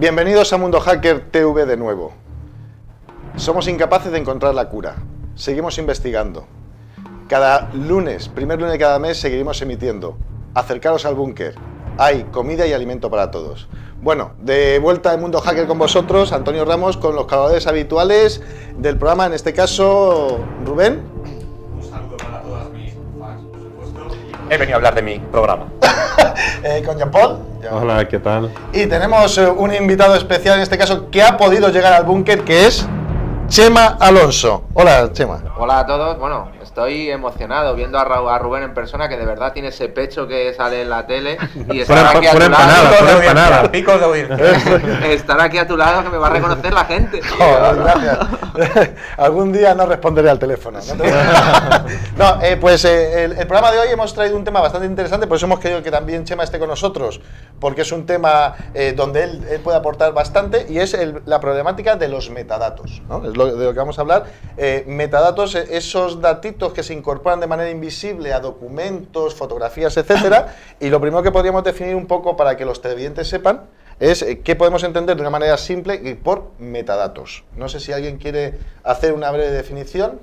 Bienvenidos a Mundo Hacker TV de nuevo. Somos incapaces de encontrar la cura. Seguimos investigando. Cada lunes, primer lunes de cada mes, seguiremos emitiendo. Acercaros al búnker. Hay comida y alimento para todos. Bueno, de vuelta en Mundo Hacker con vosotros, Antonio Ramos, con los colaboradores habituales del programa, en este caso, Rubén. Un saludo para todas mis fans, por supuesto. He venido a hablar de mi programa. Con Jean-Paul. Hola, ¿qué tal? Y tenemos un invitado especial, en este caso, que ha podido llegar al búnker, que es Chema Alonso. Hola, Chema. Hola a todos. Bueno, estoy emocionado viendo a Rubén en persona, que de verdad tiene ese pecho que sale en la tele. Y estar aquí a tu lado. Picos de oír. Estar aquí a tu lado, que me va a reconocer la gente. Joder, gracias. Algún día no responderé al teléfono. No, pues el programa de hoy hemos traído un tema bastante interesante, por eso hemos querido que también Chema esté con nosotros, porque es un tema donde él puede aportar bastante, y es la problemática de los metadatos, ¿no? Es de lo que vamos a hablar. Metadatos, esos datitos que se incorporan de manera invisible a documentos, fotografías, etcétera. Y lo primero que podríamos definir un poco para que los televidentes sepan es qué podemos entender de una manera simple por metadatos. No sé si alguien quiere hacer una breve definición.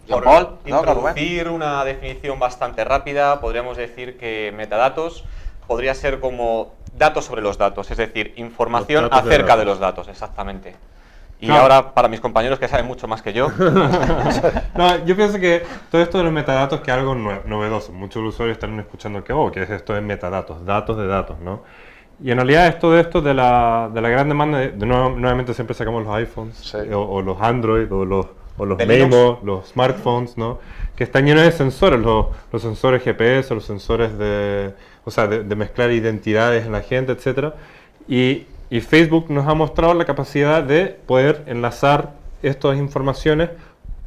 Por introducir una definición bastante rápida, podríamos decir que metadatos podría ser como datos sobre los datos, es decir, información acerca de los datos, exactamente. Y ahora, para mis compañeros que saben mucho más que yo. No, yo pienso que todo esto de los metadatos que es algo novedoso. Muchos usuarios están escuchando que, ¿qué es esto de metadatos? Datos de datos, ¿no? Y en realidad es todo esto de la gran demanda, nuevamente siempre sacamos los iPhones, sí, o los Android, o los Memo, los smartphones, ¿no? Que están llenos de sensores, los sensores GPS, los sensores de mezclar identidades en la gente, etc. Y Facebook nos ha mostrado la capacidad de poder enlazar estas informaciones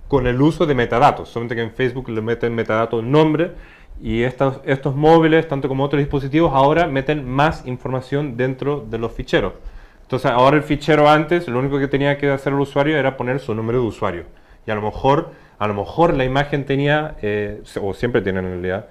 con el uso de metadatos. Solamente que en Facebook le meten metadatos nombre, y estos móviles, tanto como otros dispositivos, ahora meten más información dentro de los ficheros. Entonces ahora el fichero antes, lo único que tenía que hacer el usuario era poner su número de usuario. Y a lo mejor la imagen tenía, o siempre tiene en realidad,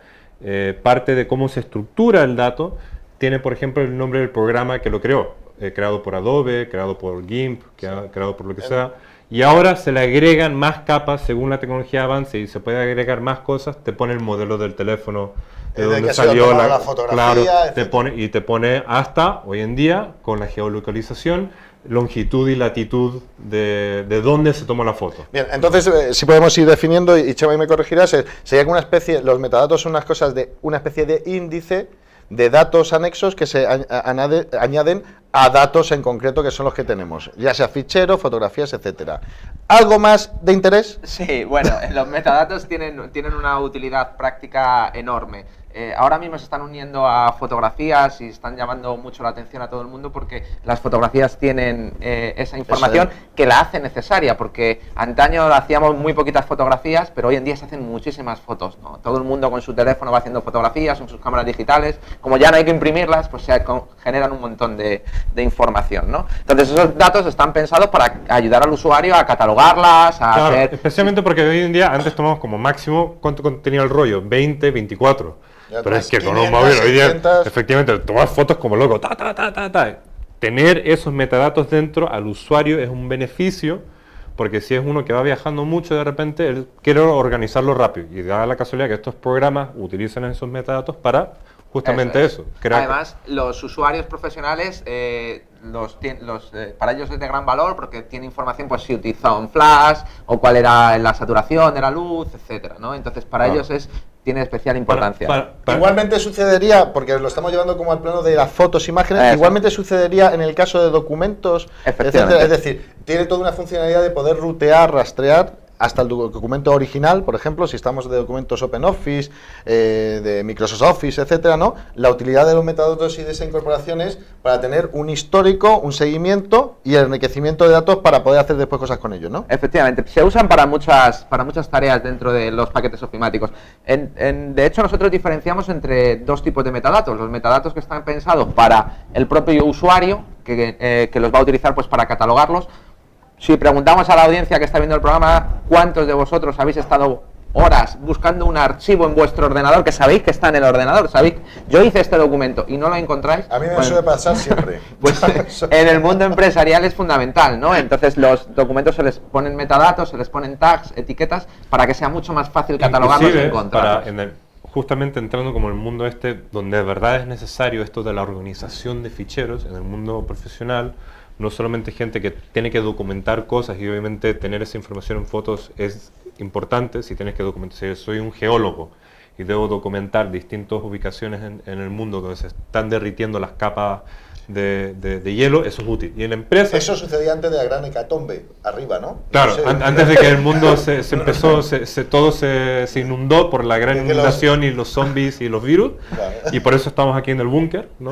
parte de cómo se estructura el dato. Tiene, por ejemplo, el nombre del programa que lo creó. Creado por Adobe, creado por GIMP, creado por lo que sea. Y ahora se le agregan más capas según la tecnología avance, y se puede agregar más cosas. Te pone el modelo del teléfono, de donde salió la fotografía, claro, te pone hasta hoy en día con la geolocalización, longitud y latitud de dónde se tomó la foto. Bien, entonces si podemos ir definiendo, y Chema, y me corregirás, sería que una especie, los metadatos son unas cosas de una especie de índice de datos anexos que se añaden a datos en concreto, que son los que tenemos, ya sea ficheros, fotografías, etcétera. ¿Algo más de interés? Sí, bueno, los metadatos tienen una utilidad práctica enorme. Ahora mismo se están uniendo a fotografías y están llamando mucho la atención a todo el mundo, porque las fotografías tienen esa información que la hace necesaria, porque antaño hacíamos muy poquitas fotografías, pero hoy en día se hacen muchísimas fotos, ¿no? Todo el mundo con su teléfono va haciendo fotografías, con sus cámaras digitales. Como ya no hay que imprimirlas, pues se generan un montón de información, ¿no? Entonces esos datos están pensados para ayudar al usuario a catalogarlas, hacer... Especialmente porque hoy en día, antes tomamos como máximo, ¿cuánto contenía el rollo? 20, 24... Pero es que con un móvil hoy día, efectivamente, tomar fotos como loco, Tener esos metadatos dentro al usuario es un beneficio, porque si es uno que va viajando mucho, de repente él quiere organizarlo rápido, y da la casualidad que estos programas utilizan esos metadados para justamente eso. Además, los usuarios profesionales, para ellos es de gran valor, porque tiene información, pues si utilizó un flash, o cuál era la saturación de la luz, etcétera, ¿no? Entonces para ellos tiene especial importancia. Igualmente sucedería, porque lo estamos llevando como al plano de las fotos, imágenes, igualmente sucedería en el caso de documentos, etcétera. Es decir, tiene toda una funcionalidad de poder rutear, rastrear hasta el documento original, por ejemplo, si estamos de documentos OpenOffice, de Microsoft Office, etcétera, ¿no? La utilidad de los metadatos y de esa incorporación es para tener un histórico, un seguimiento y el enriquecimiento de datos para poder hacer después cosas con ellos, ¿no? Efectivamente, se usan para muchas tareas dentro de los paquetes ofimáticos. De hecho, nosotros diferenciamos entre dos tipos de metadatos. Los metadatos que están pensados para el propio usuario, que los va a utilizar pues para catalogarlos. Si preguntamos a la audiencia que está viendo el programa, ¿cuántos de vosotros habéis estado horas buscando un archivo en vuestro ordenador, que sabéis que está en el ordenador, sabéis, yo hice este documento y no lo encontráis. A mí me suele pasar siempre. Pues en el mundo empresarial es fundamental, ¿no? Entonces los documentos se les ponen metadatos, se les ponen tags, etiquetas, para que sea mucho más fácil catalogarlos y encontrarlos. Justamente entrando como en el mundo donde de verdad es necesario esto de la organización de ficheros, en el mundo profesional, no solamente gente que tiene que documentar cosas, y obviamente tener esa información en fotos es importante. Si tienes que documentar, si soy un geólogo y debo documentar distintas ubicaciones en el mundo donde se están derritiendo las capas de hielo, eso es útil. Y en la empresa... Eso sucedía antes de la gran hecatombe, arriba, ¿no? Claro, No sé. antes de que el mundo se empezó, todo se inundó por la gran inundación y los zombies y los virus, Vale. y por eso estamos aquí en el búnker, ¿no?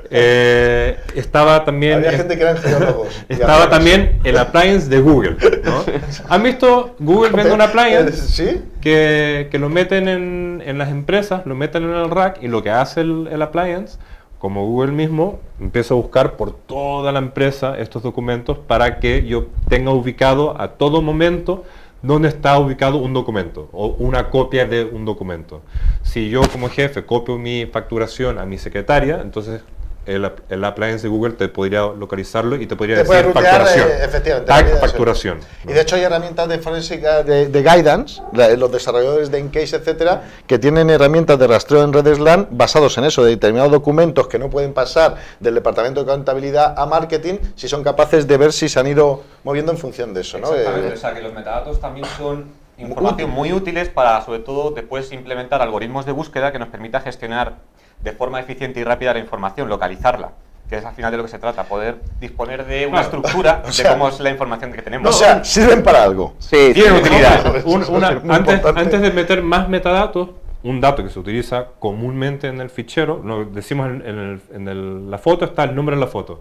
Estaba también... Había gente que eran geólogos. Estaba también el appliance de Google, ¿no? ¿Han visto? Google vende un appliance ¿Sí? que lo meten en las empresas, lo meten en el rack, y lo que hace el appliance, como Google mismo, empieza a buscar por toda la empresa estos documentos para que yo tenga ubicado a todo momento dónde está ubicado un documento o una copia de un documento. Si yo como jefe copio mi facturación a mi secretaria, entonces el appliance de Google te podría localizarlo y te podría decir facturación. Efectivamente. Tag facturación. Y de hecho hay herramientas de forénsica de guidance, los desarrolladores de Encase, etcétera, que tienen herramientas de rastreo en redes LAN basados en eso, de determinados documentos que no pueden pasar del departamento de contabilidad a marketing, si son capaces de ver si se han ido moviendo en función de eso, ¿no? Exactamente, o sea que los metadatos también son información muy útiles para, sobre todo, después implementar algoritmos de búsqueda que nos permita gestionar de forma eficiente y rápida la información, localizarla, que es al final de lo que se trata, poder disponer de una estructura de cómo es la información que tenemos. O sea, sirven para algo. Sí, tienen utilidad. Antes de meter más metadatos, un dato que se utiliza comúnmente en el fichero, lo decimos la foto, está el nombre de la foto,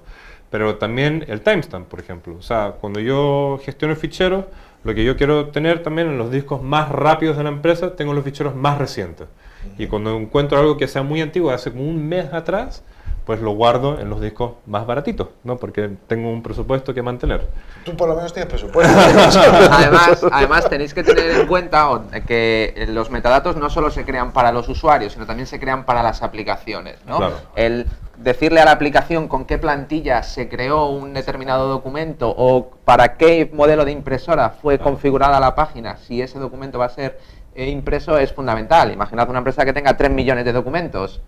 pero también el timestamp, por ejemplo. O sea, cuando yo gestiono ficheros, lo que yo quiero tener también en los discos más rápidos de la empresa, tengo los ficheros más recientes. Y cuando encuentro algo que sea muy antiguo, hace como un mes atrás, pues lo guardo en los discos más baratitos, ¿no? Porque tengo un presupuesto que mantener. Tú por lo menos tienes presupuesto. Además tenéis que tener en cuenta que los metadatos no solo se crean para los usuarios, sino también se crean para las aplicaciones, ¿no? Claro. El decirle a la aplicación con qué plantilla se creó un determinado documento o para qué modelo de impresora fue configurada la página, si ese documento va a ser impreso, es fundamental. Imaginad una empresa que tenga 3 millones de documentos.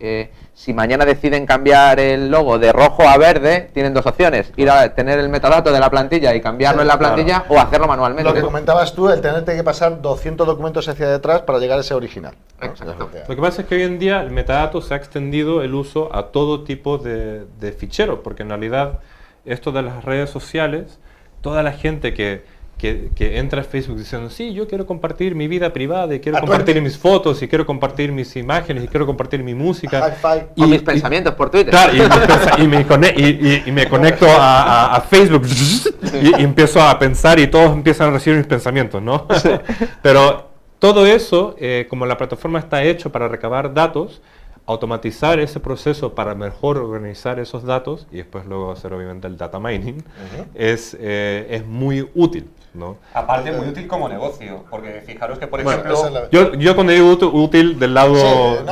Si mañana deciden cambiar el logo de rojo a verde, tienen dos opciones: ir a tener el metadato de la plantilla y cambiarlo en la plantilla, o hacerlo manualmente. Lo que comentabas tú, el tenerte que pasar 200 documentos hacia detrás para llegar a ese original, ¿no? Exacto. Lo que pasa es que hoy en día el metadato se ha extendido el uso a todo tipo de ficheros, porque en realidad esto de las redes sociales, toda la gente que entra a Facebook diciendo, sí, yo quiero compartir mi vida privada, y quiero compartir mis fotos, y quiero compartir mis imágenes, y quiero compartir mi música. Y mis pensamientos por Twitter. Claro, y me conecto a Facebook y empiezo a pensar, y todos empiezan a recibir mis pensamientos, ¿no? Pero todo eso, como la plataforma está hecho para recabar datos, automatizar ese proceso para mejor organizar esos datos y después luego hacer obviamente el data mining, es muy útil, ¿no? Aparte muy útil como negocio, porque fijaros que por ejemplo... Yo cuando digo útil del lado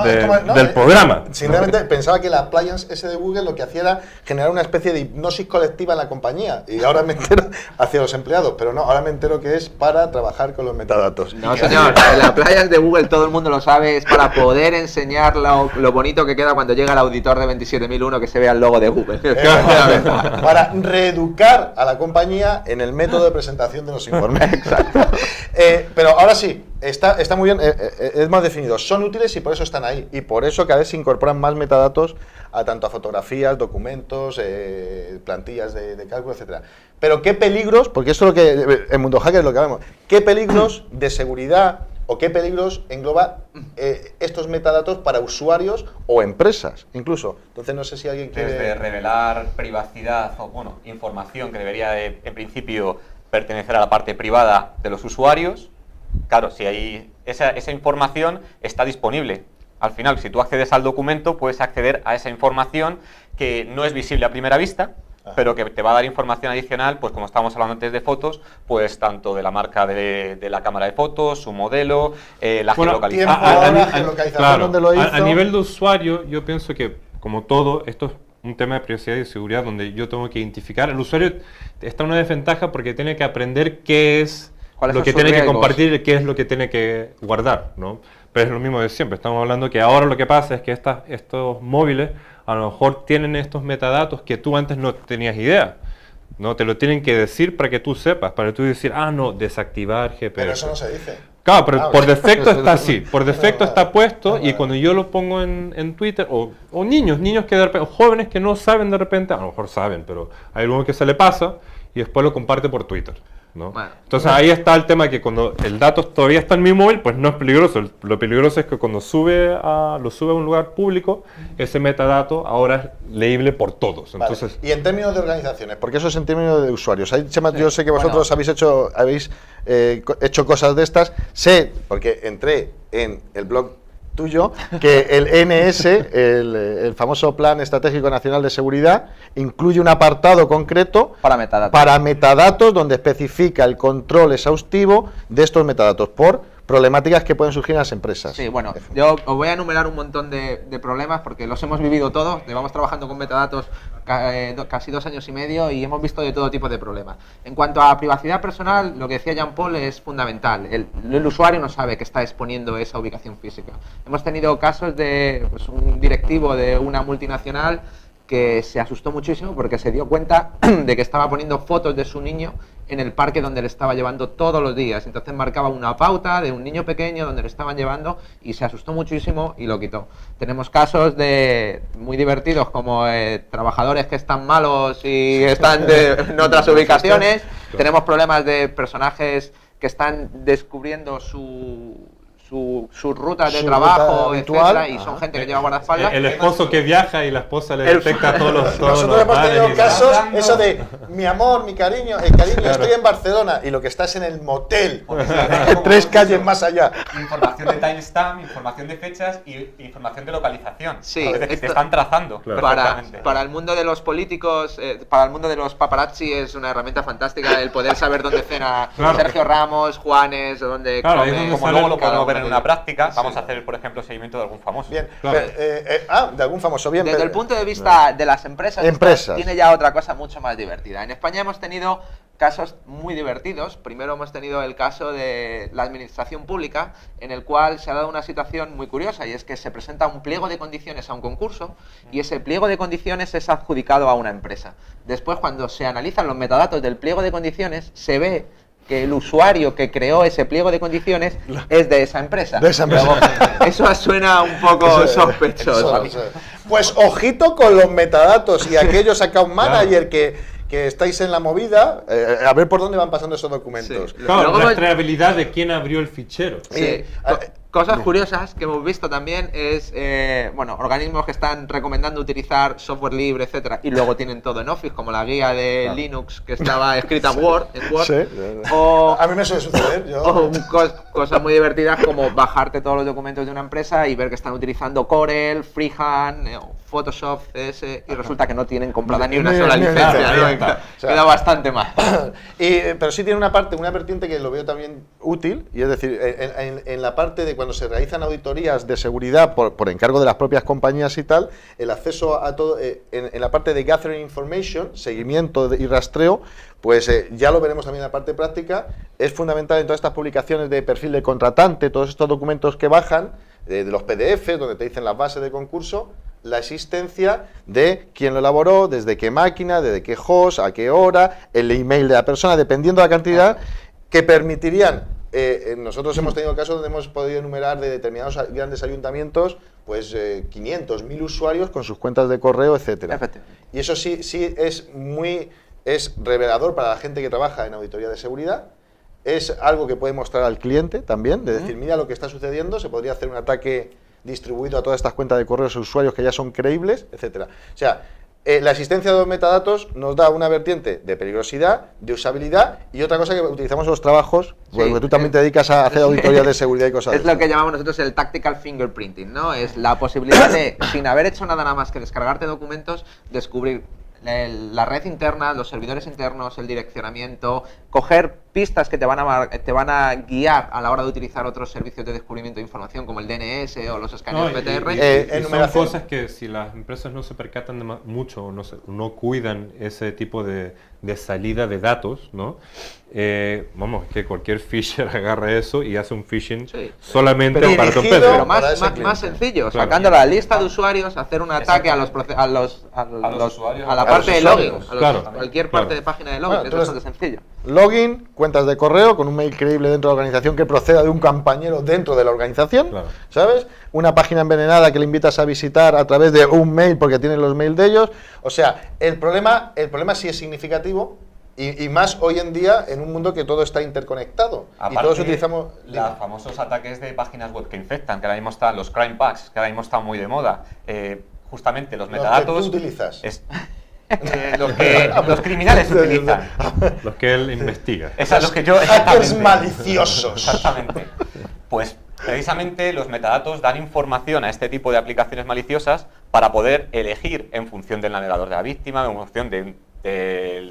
del programa. Sinceramente pensaba que el appliance ese de Google lo que hacía era generar una especie de hipnosis colectiva en la compañía, y ahora me entero hacia los empleados, pero no, ahora me entero que es para trabajar con los metadatos. No, señor, el appliance de Google todo el mundo lo sabe, es para poder enseñar lo bonito que queda cuando llega el auditor de 27001 que se vea el logo de Google. Para reeducar a la compañía en el método de presentación de los informes. Exacto. Pero ahora sí, está muy bien, es más definido. Son útiles y por eso están ahí. Y por eso cada vez se incorporan más metadatos tanto a fotografías, documentos, plantillas de cálculo, etcétera. Pero qué peligros, porque esto es lo que en Mundo Hacker es lo que hablamos, qué peligros de seguridad o qué peligros engloba estos metadatos para usuarios o empresas, incluso. Entonces no sé si alguien quiere... Desde revelar privacidad o, bueno, información que debería en principio pertenecer a la parte privada de los usuarios. Claro, si hay esa información está disponible. Al final, si tú accedes al documento, puedes acceder a esa información que no es visible a primera vista, pero que te va a dar información adicional, pues como estábamos hablando antes de fotos, pues tanto de la marca de la cámara de fotos, su modelo, la geolocalización, claro, donde lo hizo. A nivel de usuario, yo pienso que, como todo, esto es un tema de privacidad y seguridad donde yo tengo que identificar. El usuario está en una desventaja porque tiene que aprender qué es lo que tiene que compartir y qué es lo que tiene que guardar, ¿no? Pero es lo mismo de siempre. Estamos hablando que ahora lo que pasa es que estos móviles a lo mejor tienen estos metadatos que tú antes no tenías idea, ¿no? Te lo tienen que decir para que tú sepas, para tú decir, no, desactivar GPS. Pero eso no se dice. Claro, pero por defecto está así, por defecto está puesto y cuando yo lo pongo en Twitter, o niños que de repente, o jóvenes que no saben de repente, a lo mejor saben, pero hay alguno que se le pasa y después lo comparte por Twitter, ¿no? Bueno, entonces ahí está el tema que cuando el dato todavía está en mi móvil, pues no es peligroso. Lo peligroso es que cuando lo sube a un lugar público, ese metadato ahora es leíble por todos. Entonces, vale. Y en términos de organizaciones, porque eso es en términos de usuarios. Chema, yo sé que vosotros habéis hecho cosas de estas. Sé, porque entré en el blog tuyo, que el NS, el famoso Plan Estratégico Nacional de Seguridad, incluye un apartado concreto para metadatos donde especifica el control exhaustivo de estos metadatos por problemáticas que pueden surgir en las empresas. Sí, bueno, yo os voy a enumerar un montón de problemas porque los hemos vivido todos. Llevamos trabajando con metadatos casi 2 años y medio y hemos visto de todo tipo de problemas. En cuanto a privacidad personal, lo que decía Jean-Paul es fundamental. El usuario no sabe que está exponiendo esa ubicación física. Hemos tenido casos de un directivo de una multinacional que se asustó muchísimo porque se dio cuenta de que estaba poniendo fotos de su niño en el parque donde le estaba llevando todos los días. Entonces marcaba una pauta de un niño pequeño donde le estaban llevando y se asustó muchísimo y lo quitó. Tenemos casos muy divertidos como trabajadores que están malos y están en otras ubicaciones. Tenemos problemas de personajes que están descubriendo su ruta de trabajo, etcétera, y son gente que lleva guardaespaldas. El esposo que viaja y la esposa le detecta todos los Nosotros hemos tenido casos, eso de mi amor, mi cariño, estoy en Barcelona y lo que está es en el motel, 3 calles más allá. Información de timestamp, información de fechas y información de localización. Sí, es decir, te están trazando perfectamente. Para el mundo de los políticos, para el mundo de los paparazzi es una herramienta fantástica el poder saber dónde cena Sergio Ramos, Juanes, dónde come. Como luego lo podemos ver en una práctica, vamos a hacer, por ejemplo, seguimiento de algún famoso. Bien, de algún famoso, bien. Desde el punto de vista de las empresas, tiene ya otra cosa mucho más divertida. En España hemos tenido casos muy divertidos. Primero hemos tenido el caso de la administración pública, en el cual se ha dado una situación muy curiosa, y es que se presenta un pliego de condiciones a un concurso, y ese pliego de condiciones es adjudicado a una empresa. Después, cuando se analizan los metadatos del pliego de condiciones, se ve que el usuario que creó ese pliego de condiciones es de esa empresa. Eso suena un poco sospechoso. Pues ojito con los metadatos y aquellos account manager que estáis en la movida, a ver por dónde van pasando esos documentos. Sí. Claro, la rastreabilidad de quién abrió el fichero. Sí. Cosas curiosas que hemos visto también es, organismos que están recomendando utilizar software libre, etcétera, y luego tienen todo en Office, como la guía de Linux que estaba escrita en Word. Sí. A mí me suele suceder. O cosas muy divertidas como bajarte todos los documentos de una empresa y ver que están utilizando Corel, Freehand, Photoshop, CS, y resulta que no tienen comprada ni una sola licencia. Queda bastante mal. Pero sí tiene una vertiente que lo veo también útil, y es decir, en la parte de cuando se realizan auditorías de seguridad por encargo de las propias compañías y tal, el acceso a todo, en la parte de gathering information, seguimiento y rastreo, pues ya lo veremos también en la parte práctica, es fundamental en todas estas publicaciones de perfil de contratante, todos estos documentos que bajan, de los PDF, donde te dicen las bases de concurso, la existencia de quién lo elaboró, desde qué máquina, desde qué host, a qué hora, el email de la persona, dependiendo de la cantidad, que permitirían. Nosotros hemos tenido casos donde hemos podido enumerar de determinados grandes ayuntamientos, pues 500, 1000 usuarios con sus cuentas de correo, etcétera. Y eso sí es revelador para la gente que trabaja en auditoría de seguridad. Es algo que puede mostrar al cliente también, de decir, mira lo que está sucediendo, se podría hacer un ataque distribuido a todas estas cuentas de correos de usuarios que ya son creíbles, etcétera. O sea, la existencia de los metadatos nos da una vertiente de peligrosidad, de usabilidad, y otra cosa que utilizamos en los trabajos, porque tú también te dedicas a hacer auditorías de seguridad y cosas así. Es lo que llamamos nosotros el tactical fingerprinting, ¿no? Es la posibilidad de, sin haber hecho nada más que descargarte documentos, descubrir la red interna, los servidores internos, el direccionamiento, coger pistas que te van a guiar a la hora de utilizar otros servicios de descubrimiento de información como el DNS o los escáneres PTR. Y son cosas que si las empresas no se percatan mucho o no cuidan ese tipo de salida de datos, ¿no? Vamos, que cualquier fisher agarra eso y hace un phishing solamente para tu empresa. Pero más sencillo, sacando la lista de usuarios, hacer un ataque a la parte de login, cualquier parte de página de login, que es bastante sencillo. Login, cuentas de correo con un mail creíble dentro de la organización que proceda de un compañero dentro de la organización, ¿sabes? Una página envenenada que le invitas a visitar a través de un mail porque tienen los mails de ellos. O sea, el problema sí es significativo y más hoy en día en un mundo que todo está interconectado. Aparte, y todos utilizamos los famosos ataques de páginas web que infectan, que ahora mismo están los crime packs, que ahora mismo están muy de moda. Justamente los metadatos. ¿Los que tú utilizas? Los criminales utilizan. Los que él investiga. Los que yo. Hackers maliciosos. Exactamente. Pues precisamente los metadatos dan información a este tipo de aplicaciones maliciosas para poder elegir en función del navegador de la víctima, en función del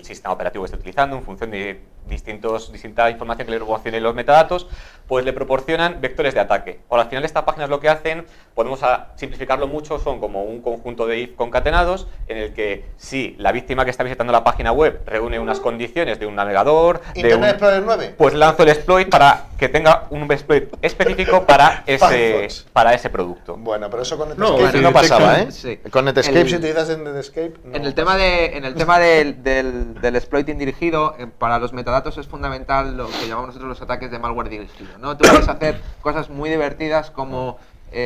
sistema operativo que esté utilizando, en función de distinta información que le proporcionen los metadatos, pues le proporcionan vectores de ataque. Ahora, al final estas páginas lo que hacen, podemos simplificarlo mucho, son como un conjunto de if concatenados en el que si la víctima que está visitando la página web reúne unas condiciones de un navegador, Internet Explorer 9, pues lanzo el exploit para que tenga un exploit específico para ese producto. Bueno, pero eso con Netscape no pasaba, ¿eh? Sí. Con Netscape, si utilizas en Netscape... No en el tema del exploiting dirigido, para los metadatos es fundamental lo que llamamos nosotros los ataques de malware dirigido, ¿no? Tú puedes hacer cosas muy divertidas como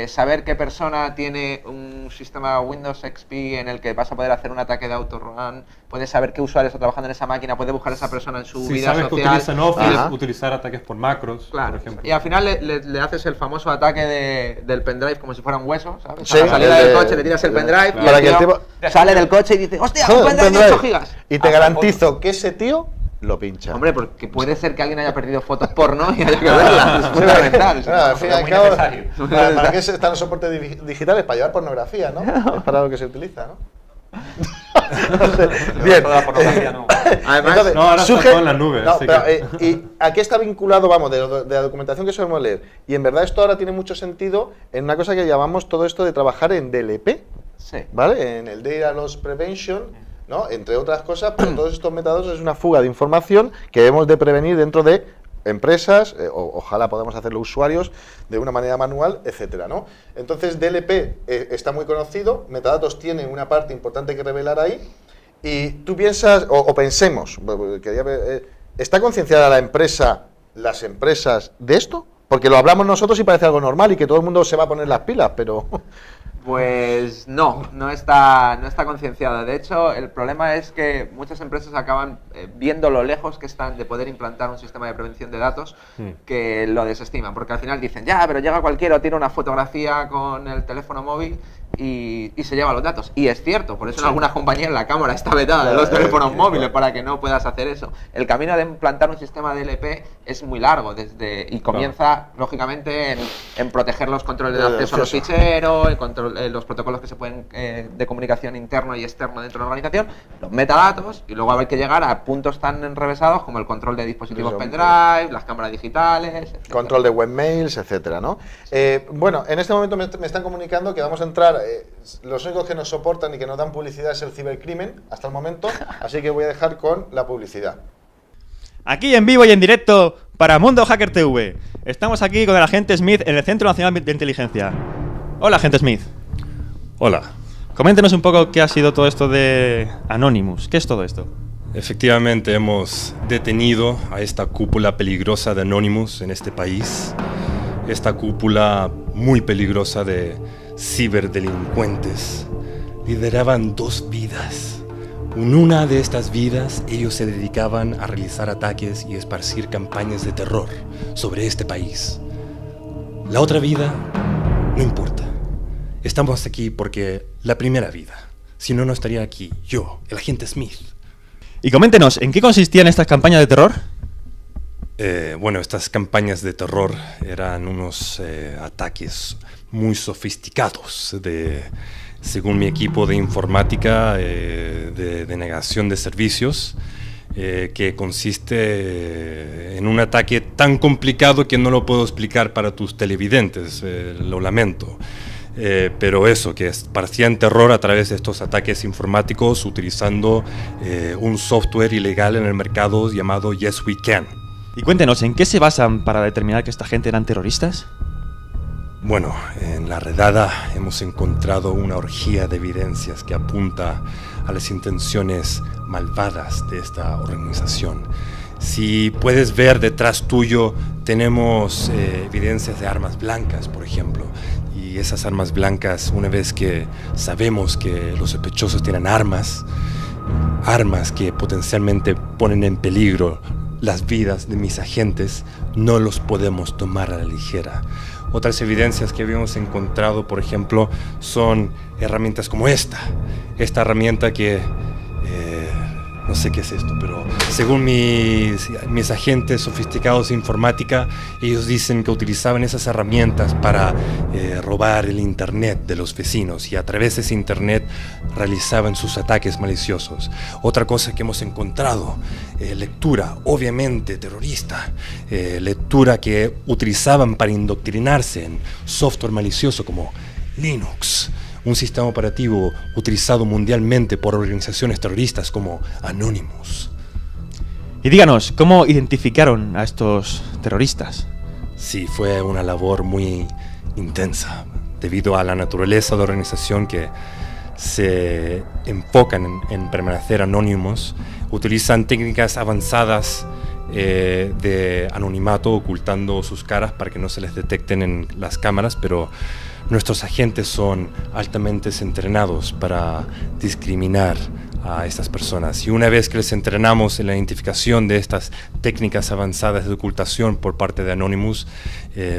saber qué persona tiene un sistema Windows XP en el que vas a poder hacer un ataque de autorun, puedes saber qué usuario está trabajando en esa máquina, puedes buscar a esa persona en su vida social. Si sabes que utilizan Office, utilizar ataques por macros, por ejemplo. Y al final le haces el famoso ataque del pendrive como si fuera un hueso, ¿sabes? Sí, a la salida del coche le tiras el pendrive y el tío sale del coche y dice, ¡hostia, un pendrive de 8 gigas! Y te garantizo que ese tío lo pincha. Hombre, porque puede ser que alguien haya perdido fotos porno y haya que verlas. Es fundamental. Al fin y al cabo, ¿para qué están los soportes digitales? Para llevar pornografía, ¿no? Es para lo que se utiliza, ¿no? Bien. Además, entonces, ahora está todo en la nube. No, pero, ¿y a qué está vinculado, vamos, de la documentación que solemos leer? Y en verdad esto ahora tiene mucho sentido en una cosa que llamamos todo esto de trabajar en DLP, ¿vale? En el Data Loss Prevention, ¿no? Entre otras cosas, pero todos estos metadatos es una fuga de información que debemos de prevenir dentro de empresas, ojalá podamos hacerlo usuarios de una manera manual, etcétera, ¿no? Entonces DLP está muy conocido, metadatos tiene una parte importante que revelar ahí, y tú piensas, o pensemos, ¿está concienciada las empresas de esto? Porque lo hablamos nosotros y parece algo normal y que todo el mundo se va a poner las pilas, pero... Pues no está concienciada. De hecho, el problema es que muchas empresas acaban viendo lo lejos que están de poder implantar un sistema de prevención de datos que lo desestiman, porque al final dicen, ya, pero llega cualquiera o tiene una fotografía con el teléfono móvil y se lleva los datos. Y es cierto, por eso en algunas compañías la cámara está vetada de los teléfonos móviles para que no puedas hacer eso. El camino de implantar un sistema de DLP es muy largo y comienza, lógicamente, en proteger los controles de acceso a los ficheros, los protocolos que se pueden de comunicación interno y externo dentro de la organización, los metadatos, y luego habrá que llegar a puntos tan enrevesados como el control de dispositivos pendrive, las cámaras digitales, etcétera. Control de webmails, etcétera, ¿no? Bueno, en este momento me están comunicando que vamos a entrar, los únicos que nos soportan y que nos dan publicidad es el cibercrimen hasta el momento, así que voy a dejar con la publicidad. Aquí en vivo y en directo para Mundo Hacker TV. Estamos aquí con el agente Smith en el Centro Nacional de Inteligencia. Hola, agente Smith. Hola. Coméntenos un poco qué ha sido todo esto de Anonymous. ¿Qué es todo esto? Efectivamente, hemos detenido a esta cúpula peligrosa de Anonymous en este país. Esta cúpula muy peligrosa de ciberdelincuentes. Lideraban 2 vidas. En una de estas vidas, ellos se dedicaban a realizar ataques y esparcir campañas de terror sobre este país. La otra vida, no importa. Estamos aquí porque la primera vida. Si no, no estaría aquí yo, el agente Smith. Y coméntenos, ¿en qué consistían estas campañas de terror? Bueno, estas campañas de terror eran unos ataques muy sofisticados de según mi equipo de informática de denegación de servicios, que consiste en un ataque tan complicado que no lo puedo explicar para tus televidentes, lo lamento. Pero eso, que esparcían terror a través de estos ataques informáticos utilizando un software ilegal en el mercado llamado Yes We Can. Y cuéntenos, ¿en qué se basan para determinar que esta gente eran terroristas? Bueno, en la redada hemos encontrado una orgía de evidencias que apunta a las intenciones malvadas de esta organización. Si puedes ver detrás tuyo, tenemos evidencias de armas blancas, por ejemplo. Y esas armas blancas, una vez que sabemos que los sospechosos tienen armas que potencialmente ponen en peligro las vidas de mis agentes, no los podemos tomar a la ligera. Otras evidencias que habíamos encontrado, por ejemplo, son herramientas como esta herramienta que no sé qué es esto, pero según mis agentes sofisticados de informática, ellos dicen que utilizaban esas herramientas para robar el internet de los vecinos y a través de ese internet realizaban sus ataques maliciosos. Otra cosa que hemos encontrado, lectura, obviamente terrorista, lectura que utilizaban para indoctrinarse en software malicioso como Linux, un sistema operativo utilizado mundialmente por organizaciones terroristas como Anonymous. Y díganos, ¿cómo identificaron a estos terroristas? Sí, fue una labor muy intensa, debido a la naturaleza de la organización que se enfocan en permanecer anónimos, utilizan técnicas avanzadas de anonimato, ocultando sus caras para que no se les detecten en las cámaras, pero nuestros agentes son altamente entrenados para discriminar a estas personas. Y una vez que les entrenamos en la identificación de estas técnicas avanzadas de ocultación por parte de Anonymous,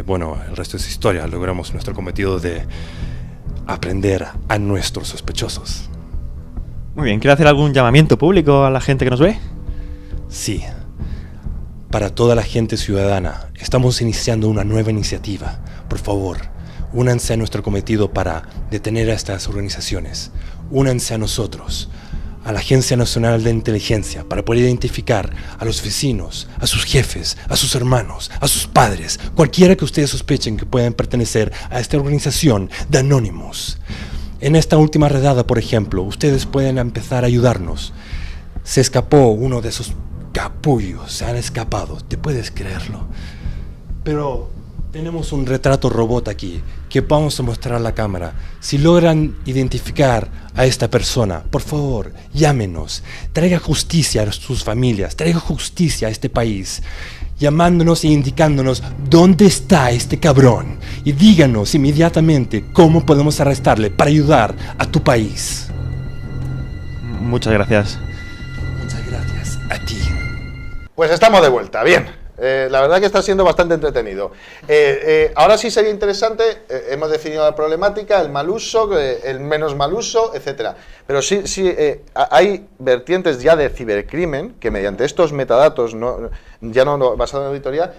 bueno, el resto es historia. Logramos nuestro cometido de aprender a nuestros sospechosos. Muy bien, ¿quiere hacer algún llamamiento público a la gente que nos ve? Sí. Para toda la gente ciudadana, estamos iniciando una nueva iniciativa. Por favor, únanse a nuestro cometido para detener a estas organizaciones. Únanse a nosotros, a la Agencia Nacional de Inteligencia, para poder identificar a los vecinos, a sus jefes, a sus hermanos, a sus padres, cualquiera que ustedes sospechen que puedan pertenecer a esta organización de Anonymous. En esta última redada, por ejemplo, ustedes pueden empezar a ayudarnos. Se escapó uno de esos capullos, se han escapado, ¿te puedes creerlo? Pero tenemos un retrato robot aquí que vamos a mostrar a la cámara. Si logran identificar a esta persona, por favor, llámenos. Traiga justicia a sus familias, traiga justicia a este país, llamándonos e indicándonos dónde está este cabrón. Y díganos inmediatamente cómo podemos arrestarle para ayudar a tu país. Muchas gracias. Muchas gracias a ti. Pues estamos de vuelta, bien. La verdad que está siendo bastante entretenido. Ahora sí sería interesante, hemos definido la problemática, el mal uso, el menos mal uso, etcétera. Pero sí, hay vertientes ya de cibercrimen que mediante estos metadatos, ya no basado en auditoría,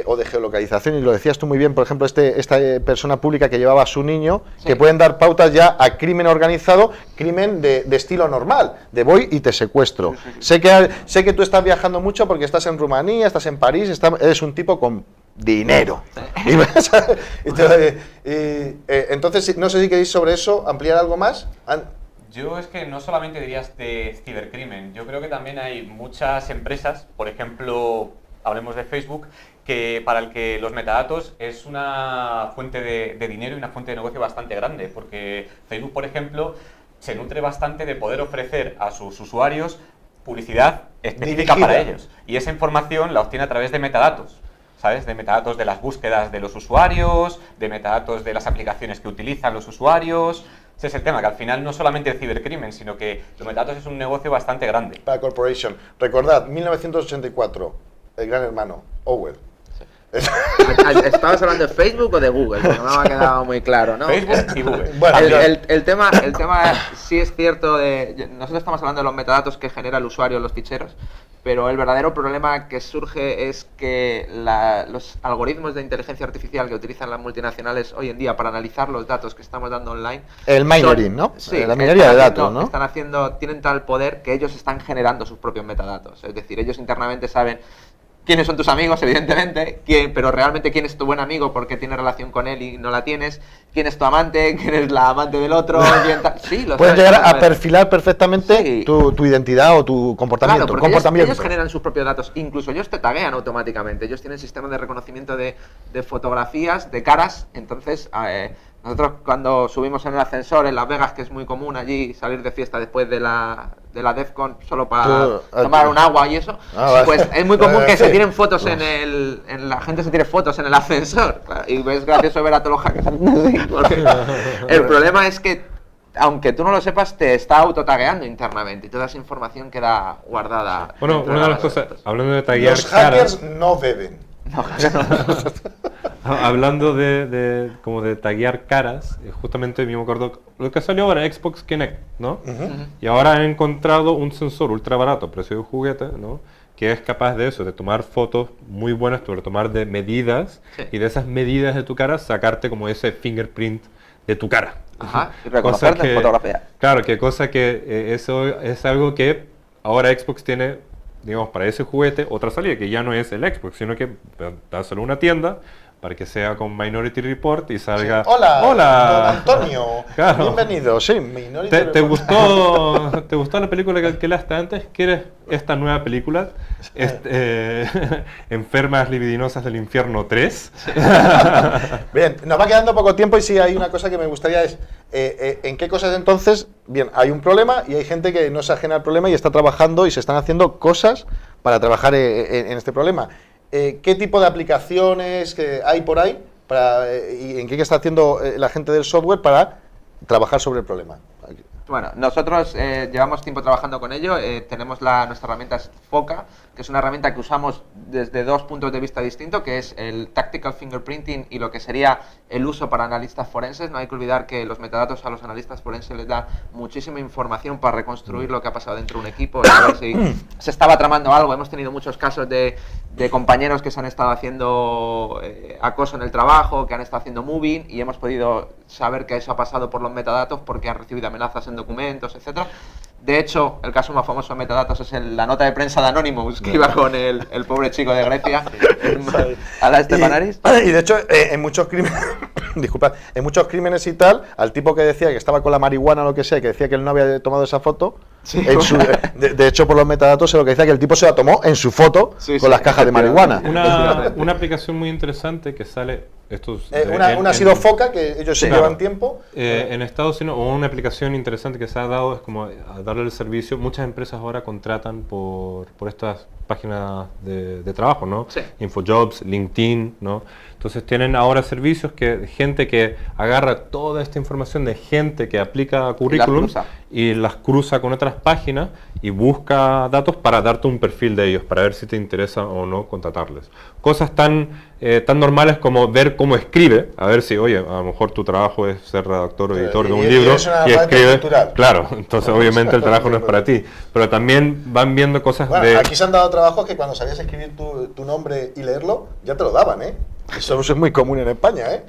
o de geolocalización, y lo decías tú muy bien, por ejemplo, esta persona pública que llevaba a su niño, sí, que pueden dar pautas ya a crimen organizado, crimen de estilo normal, de voy y te secuestro. Sí. Sé que tú estás viajando mucho porque estás en Rumanía, estás en París, eres un tipo con dinero. Sí. Entonces, no sé si queréis sobre eso ampliar algo más. Yo es que no solamente dirías de cibercrimen, yo creo que también hay muchas empresas, por ejemplo, hablemos de Facebook, que para el que los metadatos es una fuente de dinero y una fuente de negocio bastante grande, porque Facebook, por ejemplo, se nutre bastante de poder ofrecer a sus usuarios publicidad específica para ellos, y esa información la obtiene a través de metadatos, ¿sabes? De metadatos de las búsquedas de los usuarios, de metadatos de las aplicaciones que utilizan los usuarios. Ese es el tema, que al final no solamente el cibercrimen, sino que los metadatos es un negocio bastante grande. Para Corporation. Recordad, 1984, el gran hermano, Orwell. Sí. ¿Estabas hablando de Facebook o de Google? No me ha quedado muy claro, ¿no? Facebook y Google. Bueno, el tema sí es cierto nosotros estamos hablando de los metadatos que genera el usuario en los ficheros, pero el verdadero problema que surge es que los algoritmos de inteligencia artificial que utilizan las multinacionales hoy en día para analizar los datos que estamos dando online... El mining, ¿no? Sí, la minería de datos, ¿no? Tienen tal poder que ellos están generando sus propios metadatos. Es decir, ellos internamente saben quiénes son tus amigos, evidentemente, pero realmente quién es tu buen amigo porque tienes relación con él y no la tienes, quién es tu amante, quién es la amante del otro, sí, lo pueden saben, llegar a perfilar perfectamente sí. tu identidad o tu comportamiento. Claro, porque ellos generan sus propios datos, incluso ellos te taguean automáticamente, ellos tienen sistemas de reconocimiento de fotografías, de caras, entonces... nosotros cuando subimos en el ascensor en Las Vegas, que es muy común allí salir de fiesta después de la DEFCON solo para tomar un agua y eso, pues es muy común que se tiren fotos la gente se tire fotos en el ascensor, claro, y es gracioso ver a todos los hackers así, porque el problema es que aunque tú no lo sepas, te está autotagueando internamente y toda esa información queda guardada. Bueno, una de las cosas, hablando de taguear los hackers no beben. No. Hablando como de taguear caras, justamente me acuerdo lo que salió ahora, Xbox Kinect, ¿no? Y ahora han encontrado un sensor ultra barato, precio de juguete, ¿no? Que es capaz de eso, de tomar fotos muy buenas, de tomar de medidas, y de esas medidas de tu cara sacarte como ese fingerprint de tu cara. Ajá, y reconocerte en fotografía. Claro, cosa que eso es algo que ahora Xbox tiene, digamos, para ese juguete, otra salida, que ya no es el Xbox, sino que dáselo a una tienda para que sea con Minority Report y salga... Sí. Hola, hola, don Antonio, claro. Bienvenido, sí, Minority Report. ¿Te gustó la película que alquilaste antes? ¿Quieres esta nueva película? Enfermas libidinosas del infierno 3. Bien, nos va quedando poco tiempo y sí hay una cosa que me gustaría es, ¿en qué cosas entonces? Bien, hay un problema y hay gente que no se ajena al problema y está trabajando y se están haciendo cosas para trabajar en este problema. ¿Qué tipo de aplicaciones que hay por ahí y en qué está haciendo la gente del software para trabajar sobre el problema? Bueno, nosotros llevamos tiempo trabajando con ello, tenemos nuestra herramienta es Foca, que es una herramienta que usamos desde dos puntos de vista distintos, que es el Tactical Fingerprinting y lo que sería el uso para analistas forenses. No hay que olvidar que los metadatos a los analistas forenses les da muchísima información para reconstruir lo que ha pasado dentro de un equipo, a ver si se estaba tramando algo. Hemos tenido muchos casos de compañeros que se han estado haciendo acoso en el trabajo, que han estado haciendo moving y hemos podido saber que eso ha pasado por los metadatos porque han recibido amenazas en documentos, etcétera. De hecho, el caso más famoso de metadatos es la nota de prensa de Anonymous que iba con el pobre chico de Grecia, a la Stepanaris. Y de hecho, en muchos crímenes, disculpad, en muchos crímenes y tal, al tipo que decía que estaba con la marihuana o lo que sea, que decía que él no había tomado esa foto, sí, de hecho, por los metadatos, lo que decía que el tipo se la tomó en su foto con las cajas de marihuana. Una aplicación muy interesante que sale... una ha sido Foca, que ellos sí llevan tiempo. En Estados Unidos, o una aplicación interesante que se ha dado es como a darle el servicio. Muchas empresas ahora contratan por estas páginas de trabajo, ¿no? Sí. InfoJobs, LinkedIn, ¿no? Entonces tienen ahora servicios que gente que agarra toda esta información de gente que aplica currículum y las cruza con otras páginas y busca datos para darte un perfil de ellos, para ver si te interesa o no contratarles. Cosas tan normales como ver cómo escribe, a ver si, oye, a lo mejor tu trabajo es ser redactor o editor de un libro y escribe. Claro, entonces obviamente el trabajo no es para ti. Pero también van viendo cosas Aquí se han dado trabajos que cuando sabías escribir tu nombre y leerlo, ya te lo daban, ¿eh? Eso es muy común en España, ¿eh?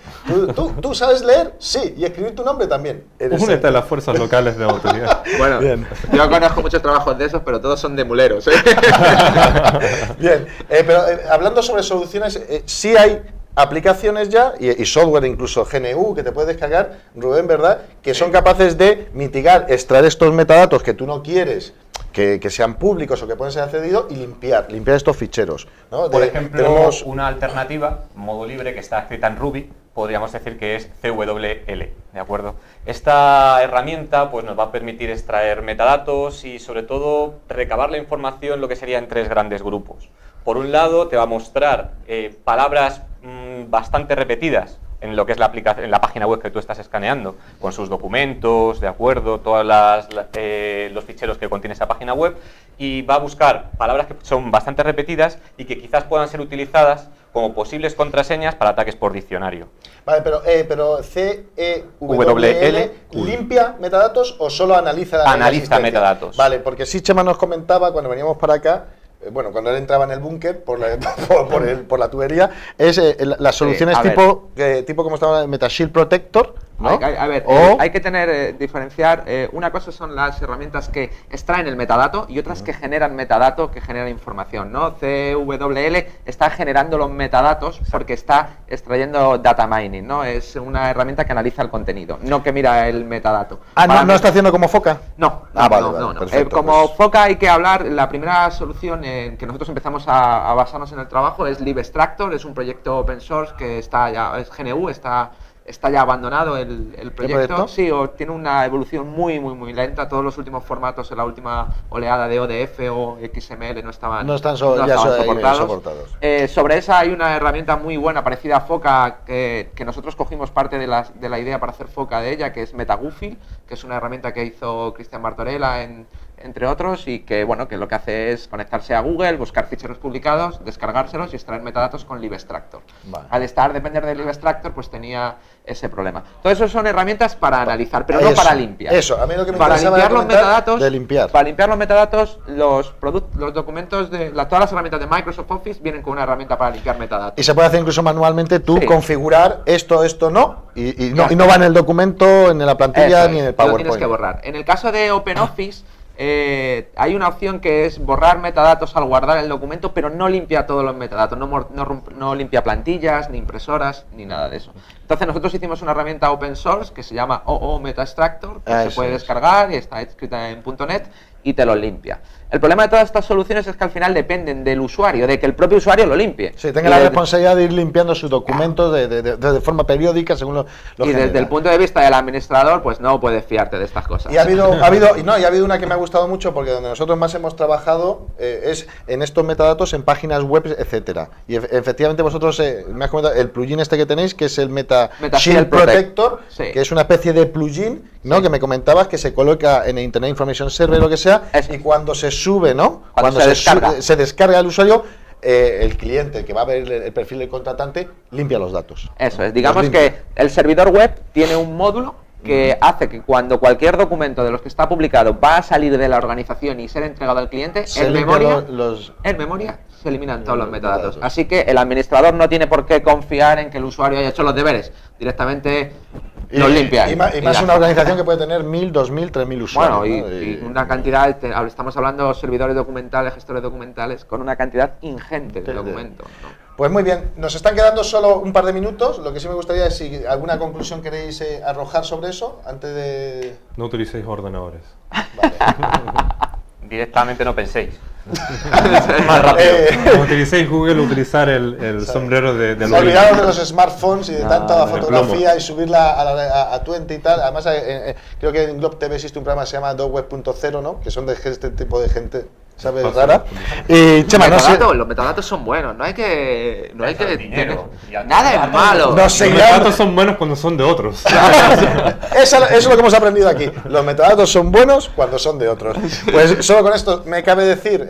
¿Tú sabes leer? Sí, y escribir tu nombre también. Únete a las fuerzas locales de autoridad. Bueno, bien. Yo conozco muchos trabajos de esos, pero todos son de muleros, ¿eh? Bien, pero hablando sobre soluciones, sí hay aplicaciones ya, y software, incluso GNU, que te puedes descargar, Rubén, ¿verdad? Que son capaces de mitigar, extraer estos metadatos que tú no quieres que sean públicos o que pueden ser accedidos y limpiar estos ficheros, ¿no? Por ejemplo, una alternativa, modo libre, que está escrita en Ruby, podríamos decir que es CWL, ¿de acuerdo? Esta herramienta pues, nos va a permitir extraer metadatos y, sobre todo, recabar la información, lo que sería en tres grandes grupos. Por un lado, te va a mostrar palabras bastante repetidas en lo que es en la página web que tú estás escaneando, con sus documentos, de acuerdo, todos los ficheros que contiene esa página web, y va a buscar palabras que son bastante repetidas y que quizás puedan ser utilizadas como posibles contraseñas para ataques por diccionario. Vale, pero CEWL ¿limpia metadatos o solo analiza la Analiza metadatos. Vale, porque sí Chema nos comentaba cuando veníamos para acá, bueno, cuando él entraba en el búnker por la tubería, es las soluciones tipo como estaba el Metashield Protector, ¿no? Hay que diferenciar. Una cosa son las herramientas que extraen el metadato y otras que generan metadato, que generan información, ¿no? CWL está generando los metadatos porque está extrayendo data mining, ¿no? Es una herramienta que analiza el contenido, no que mira el metadato. ¿No está haciendo como Foca? No. Perfecto, como Foca hay que hablar, la primera solución en que nosotros empezamos a basarnos en el trabajo es LibExtractor, es un proyecto open source que está ya, es GNU, está ya abandonado el proyecto. Sí, tiene una evolución muy lenta. Todos los últimos formatos en la última oleada de ODF o XML no estaban soportados. Sobre esa hay una herramienta muy buena parecida a Foca que nosotros cogimos parte de la idea para hacer Foca de ella, que es MetaGoofy, que es una herramienta que hizo Cristian Martorella entre otros, y que bueno, que lo que hace es conectarse a Google, buscar ficheros publicados, descargárselos y extraer metadatos con LibExtractor. Vale. Al depender de LibExtractor, pues tenía ese problema. Todo eso son herramientas para analizar, pero no para limpiar. Eso, a mí lo que me para interesaba limpiar los metadatos, de limpiar. Para limpiar los metadatos, los documentos todas las herramientas de Microsoft Office vienen con una herramienta para limpiar metadatos. Y se puede hacer incluso manualmente configurar esto no, y no va en el documento, en la plantilla ni en el PowerPoint. Lo tienes que borrar. En el caso de OpenOffice, hay una opción que es borrar metadatos al guardar el documento, pero no limpia todos los metadatos, no limpia plantillas, ni impresoras, ni nada de eso. Entonces nosotros hicimos una herramienta open source que se llama OO Metaextractor, que se puede descargar y está escrita en .NET y te lo limpia. El problema de todas estas soluciones es que al final dependen del usuario, de que el propio usuario lo limpie. Sí, tenga la responsabilidad de ir limpiando sus documentos de forma periódica según lo y desde el punto de vista del administrador, pues no puedes fiarte de estas cosas. Y ha habido una que me ha gustado mucho, porque donde nosotros más hemos trabajado es en estos metadatos, en páginas web, etcétera. Y efectivamente vosotros me has comentado el plugin que tenéis, que es el Metashield Protector, que es una especie de plugin, ¿no? Que me comentabas que se coloca en el Internet Information Server, lo que sea, y cuando se sube, ¿no? Cuando se descarga el usuario, el cliente que va a ver el perfil del contratante limpia los datos. Eso es, digamos que el servidor web tiene un módulo que hace que cuando cualquier documento de los que está publicado va a salir de la organización y ser entregado al cliente, en memoria se eliminan todos los metadatos. Así que el administrador no tiene por qué confiar en que el usuario haya hecho los deberes. Directamente los limpia. Y más una organización que puede tener 1000, 2000, 3000 usuarios. Bueno, y una cantidad, estamos hablando de servidores documentales, gestores documentales, con una cantidad ingente de documentos, ¿no? Pues muy bien, nos están quedando solo un par de minutos. Lo que sí me gustaría es si alguna conclusión queréis arrojar sobre eso antes de... No utilicéis ordenadores. Vale. Directamente no penséis. Más rápido. No utilicéis Google, utilizar el sombrero de olvidaros de los smartphones y de tanta fotografía y subirla a 20 y tal. Además, creo que en Globe TV existe un programa que se llama Dogweb.0, ¿no? Que son de este tipo de gente, ¿sabes? Rara. Y Chema, los metadatos son buenos, no hay que nada es malo. Los metadatos son buenos cuando son de otros. Eso es lo que hemos aprendido aquí. Los metadatos son buenos cuando son de otros. Pues solo con esto me cabe decir,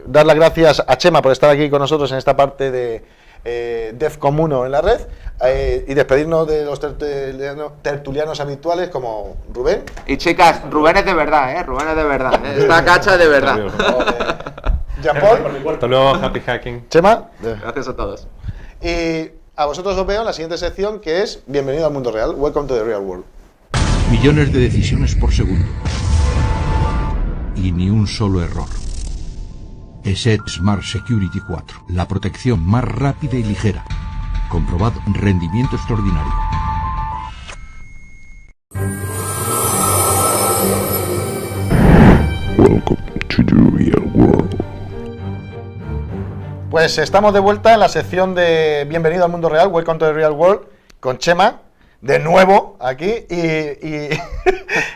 dar las gracias a Chema por estar aquí con nosotros en esta parte de DEFCON 1 en la red, y despedirnos de los tertulianos habituales como Rubén. Y chicas, Rubén es de verdad, Rubén es de verdad, esta cacha es de verdad. Jean-Paul. Hasta luego, happy hacking. Chema. Gracias a todos. Y a vosotros os veo en la siguiente sección, que es Bienvenido al mundo real. Welcome to the real world. Millones de decisiones por segundo. Y ni un solo error. ESET Smart Security 4, la protección más rápida y ligera. Comprobado, rendimiento extraordinario. Welcome to the real world. Pues estamos de vuelta en la sección de Bienvenido al mundo real, Welcome to the real world, con Chema, de nuevo aquí, y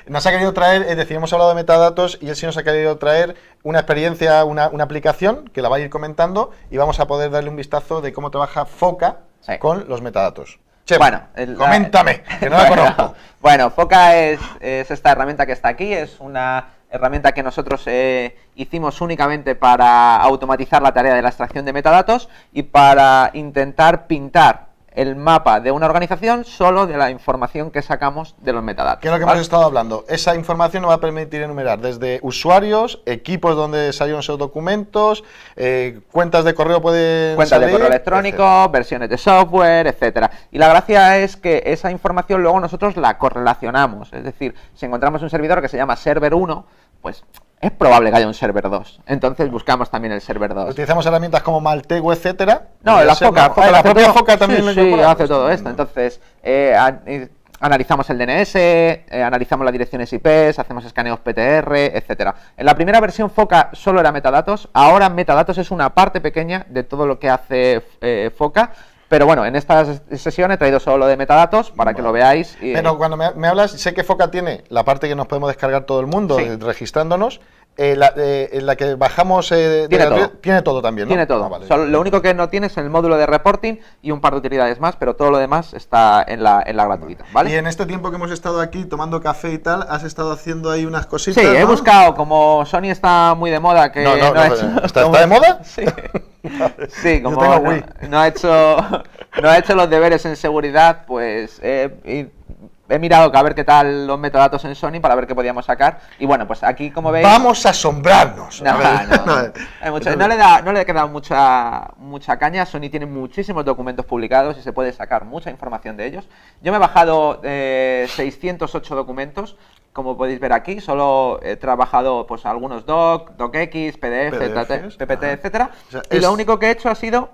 nos ha querido traer, es decir, hemos hablado de metadatos y él sí nos ha querido traer una experiencia, una aplicación que la va a ir comentando y vamos a poder darle un vistazo de cómo trabaja Foca con los metadatos. Chema, coméntame, que no la conozco. Bueno, Foca es esta herramienta que está aquí, es una herramienta que nosotros hicimos únicamente para automatizar la tarea de la extracción de metadatos y para intentar pintar el mapa de una organización solo de la información que sacamos de los metadatos. ¿Qué es lo que hemos estado hablando? Esa información nos va a permitir enumerar desde usuarios, equipos donde salieron esos documentos, cuentas de correo pueden cuentas salir, de correo electrónico, etcétera. versiones de software, etcétera. Y la gracia es que esa información luego nosotros la correlacionamos. Es decir, si encontramos un servidor que se llama server 1, pues es probable que haya un server 2. Entonces buscamos también el server 2. Utilizamos herramientas como Maltego, etcétera. No, la Foca. La propia Foca también lo sí, incorpora. hace todo esto. Entonces, analizamos el DNS, analizamos las direcciones IP, hacemos escaneos PTR, etcétera. En la primera versión Foca solo era metadatos. Ahora metadatos es una parte pequeña de todo lo que hace Foca. Pero bueno, en esta sesión he traído solo lo de metadatos para que lo veáis. Pero cuando me hablas, sé que Foca tiene la parte que nos podemos descargar todo el mundo, Sí. Registrándonos. La que bajamos tiene todo también, ¿no? Tiene todo. Vale. Lo único que no tiene es el módulo de reporting y un par de utilidades más, pero todo lo demás está en la gratuita, ¿vale? Y en este tiempo que hemos estado aquí tomando café y tal, has estado haciendo ahí unas cositas, Sí, he ¿no? buscado, como Sony está muy de moda, que No, ha hecho- ¿Está de moda? Sí. Sí, como Yo tengo Wii. no ha hecho los deberes en seguridad, pues he mirado a ver qué tal los metadatos en Sony para ver qué podíamos sacar. Y bueno, pues aquí, como veis... Vamos a asombrarnos. No, A ver, no. Hay mucho- no le he quedado mucha caña. Sony tiene muchísimos documentos publicados y se puede sacar mucha información de ellos. Yo me he bajado 608 documentos, como podéis ver aquí. Solo he trabajado pues algunos docx, PDF, PDFs, PPT, ajá. etcétera. O sea, y es- lo único que he hecho ha sido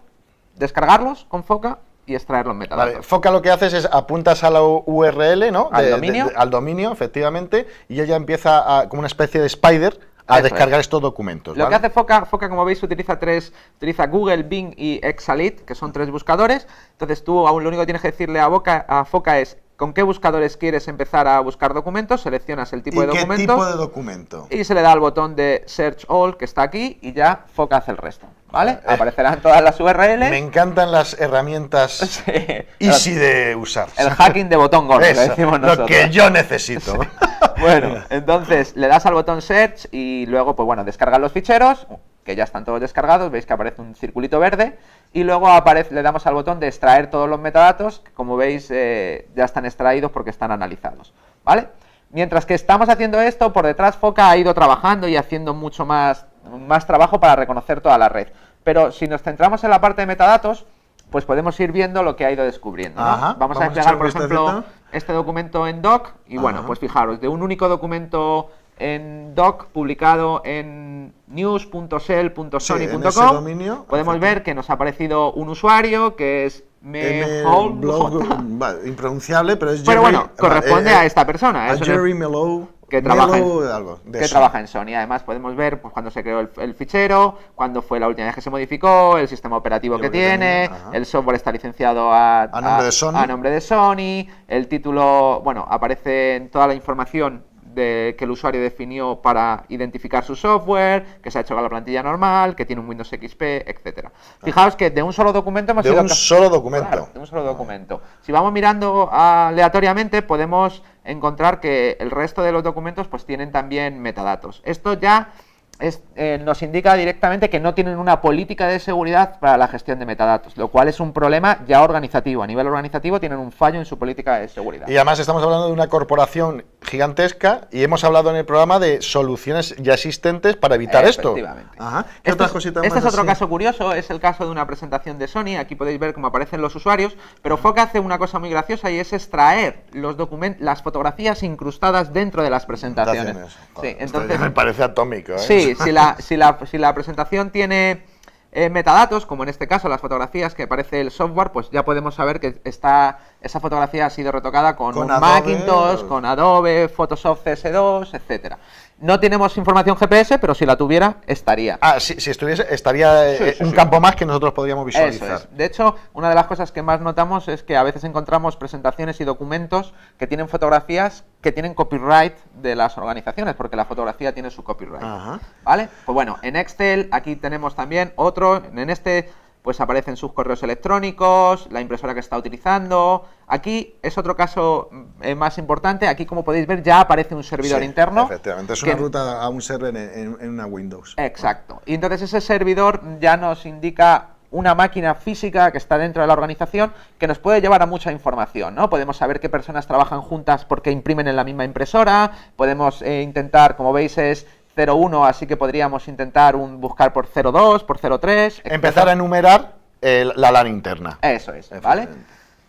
descargarlos con Foca y extraer los metadatos. Vale, Foca lo que haces es apuntas a la URL, ¿no? Al dominio. Al dominio, efectivamente, y ella empieza como una especie de spider a Eso descargar es. estos documentos. Lo ¿vale? que hace Foca, como veis, utiliza Google, Bing y Exalit, que son 3 buscadores. Entonces tú aún lo único que tienes que decirle a Foca es con qué buscadores quieres empezar a buscar documentos, seleccionas el tipo ¿Y de qué documento tipo de documento? y se le da al botón de Search All, que está aquí, y ya Foca hace el resto, ¿vale? Aparecerán todas las URLs. Me encantan las herramientas Sí. easy de usar. El hacking de botón gordo, que Eso, decimos lo nosotros. que yo necesito. Bueno, entonces le das al botón Search y luego, pues bueno, descargan los ficheros, que ya están todos descargados, veis que aparece un circulito verde, y luego le damos al botón de extraer todos los metadatos, que como veis ya están extraídos porque están analizados, ¿vale? Mientras que estamos haciendo esto, por detrás Foca ha ido trabajando y haciendo mucho más trabajo para reconocer toda la red. Pero si nos centramos en la parte de metadatos, pues podemos ir viendo lo que ha ido descubriendo, ¿no? Ajá, Vamos a vamos a desplegar, echar por un ejemplo, vistacito. este documento en doc, y bueno, Ajá. pues fijaros, de un único documento en doc publicado en news.sell.sony.com, Sí, en ese dominio, podemos perfecto. ver que nos ha aparecido un usuario que es Vale, impronunciable, pero es pero Jerry, bueno, corresponde a esta persona. A Es un- Jerry Mellow. que trabaja, Mellow algo, de que eso. trabaja en Sony. Además podemos ver pues, cuándo se creó el fichero, cuándo fue la última vez que se modificó, el sistema operativo que tiene, ajá. el software está licenciado a nombre de Sony. a nombre de Sony, el título, bueno, aparece en toda la información que el usuario definió para identificar su software, que se ha hecho con la plantilla normal, que tiene un Windows XP, etcétera. Fijaos que de un solo documento hemos De ido un solo documento. Claro, de un solo documento. Si vamos mirando aleatoriamente, podemos encontrar que el resto de los documentos pues tienen también metadatos. Esto ya nos indica directamente que no tienen una política de seguridad para la gestión de metadatos, lo cual es un problema ya organizativo. A nivel organizativo tienen un fallo en su política de seguridad. Y además estamos hablando de una corporación gigantesca y hemos hablado en el programa de soluciones ya existentes para evitar esto. Efectivamente. Ajá. ¿Qué otras cositas Este más es otro así? caso curioso, es el caso de una presentación de Sony. Aquí podéis ver cómo aparecen los usuarios, pero Foca hace una cosa muy graciosa y es extraer los las fotografías incrustadas dentro de las presentaciones. Joder, Sí, esto entonces, ya me parece atómico, ¿eh? sí, si la presentación tiene metadatos, como en este caso las fotografías que aparece el software, pues ya podemos saber que esa fotografía ha sido retocada con un Adobe, Macintosh, con Adobe, Photoshop CS2, etcétera. No tenemos información GPS, pero si la tuviera, estaría. Ah, si estuviese, estaría un campo más que nosotros podríamos visualizar. Eso es. De hecho, una de las cosas que más notamos es que a veces encontramos presentaciones y documentos que tienen fotografías que tienen copyright de las organizaciones, porque la fotografía tiene su copyright. Ajá. ¿Vale? Pues bueno, en Excel aquí tenemos también otro, en este pues aparecen sus correos electrónicos, la impresora que está utilizando. Aquí es otro caso más importante. Aquí, como podéis ver, ya aparece un servidor interno. Efectivamente, es una ruta a un server en una Windows. Exacto. Y entonces ese servidor ya nos indica una máquina física que está dentro de la organización que nos puede llevar a mucha información, ¿no? Podemos saber qué personas trabajan juntas porque imprimen en la misma impresora, podemos intentar, como veis es 01, así que podríamos intentar buscar por 02, por 03... Empezar a enumerar la LAN interna. Eso es, ¿vale?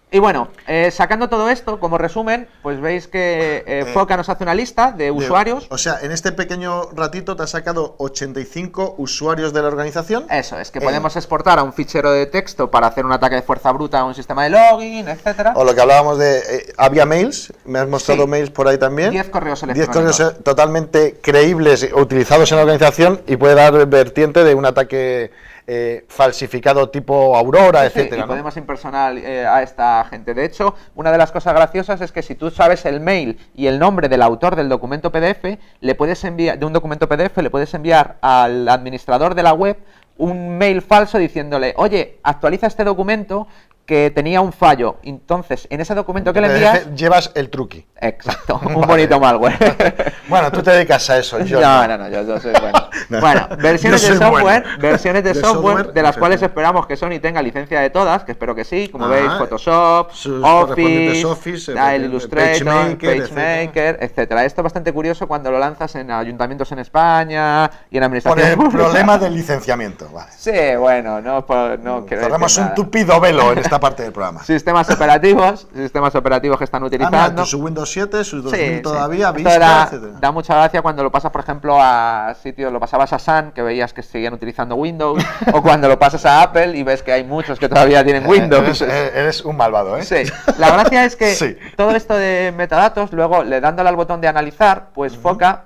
Y bueno, sacando todo esto, como resumen, pues veis que Foca nos hace una lista de usuarios. O sea, en este pequeño ratito te has sacado 85 usuarios de la organización. Eso es, que podemos exportar a un fichero de texto para hacer un ataque de fuerza bruta a un sistema de login, etcétera. O lo que hablábamos de... había mails, me has mostrado mails por ahí también. 10 correos electrónicos. 10 correos totalmente creíbles, utilizados en la organización y puede dar vertiente de un ataque... falsificado tipo Aurora, etcétera. Y podemos impersonar a esta gente. De hecho, una de las cosas graciosas es que si tú sabes el mail y el nombre del autor del documento PDF, le puedes enviar le puedes enviar al administrador de la web un mail falso diciéndole, oye, actualiza este documento que tenía un fallo. Entonces, en ese documento que le envías... llevas el truqui. Exacto, un bonito malware. Bueno, tú te dedicas a eso. Yo no, yo soy bueno. Bueno, versiones de software de las cuales esperamos que Sony tenga licencia de todas, que espero que sí, como veis, Photoshop, Office, el Illustrator, PageMaker, etcétera. Esto es bastante curioso cuando lo lanzas en ayuntamientos en España y en administraciones públicas. Por el problema del licenciamiento. Vale. Sí, bueno, no tenemos un tupido velo en esta parte del programa. Sistemas operativos que están utilizando. Mira, su Windows 7, su 2000 todavía, Vista, etcétera. Da mucha gracia cuando lo pasas, por ejemplo, a sitios, lo pasabas a Sun, que veías que seguían utilizando Windows, o cuando lo pasas a Apple y ves que hay muchos que todavía tienen Windows. Eres un malvado, ¿eh? Sí. La gracia es que todo esto de metadatos, luego, dándole al botón de analizar, pues Foca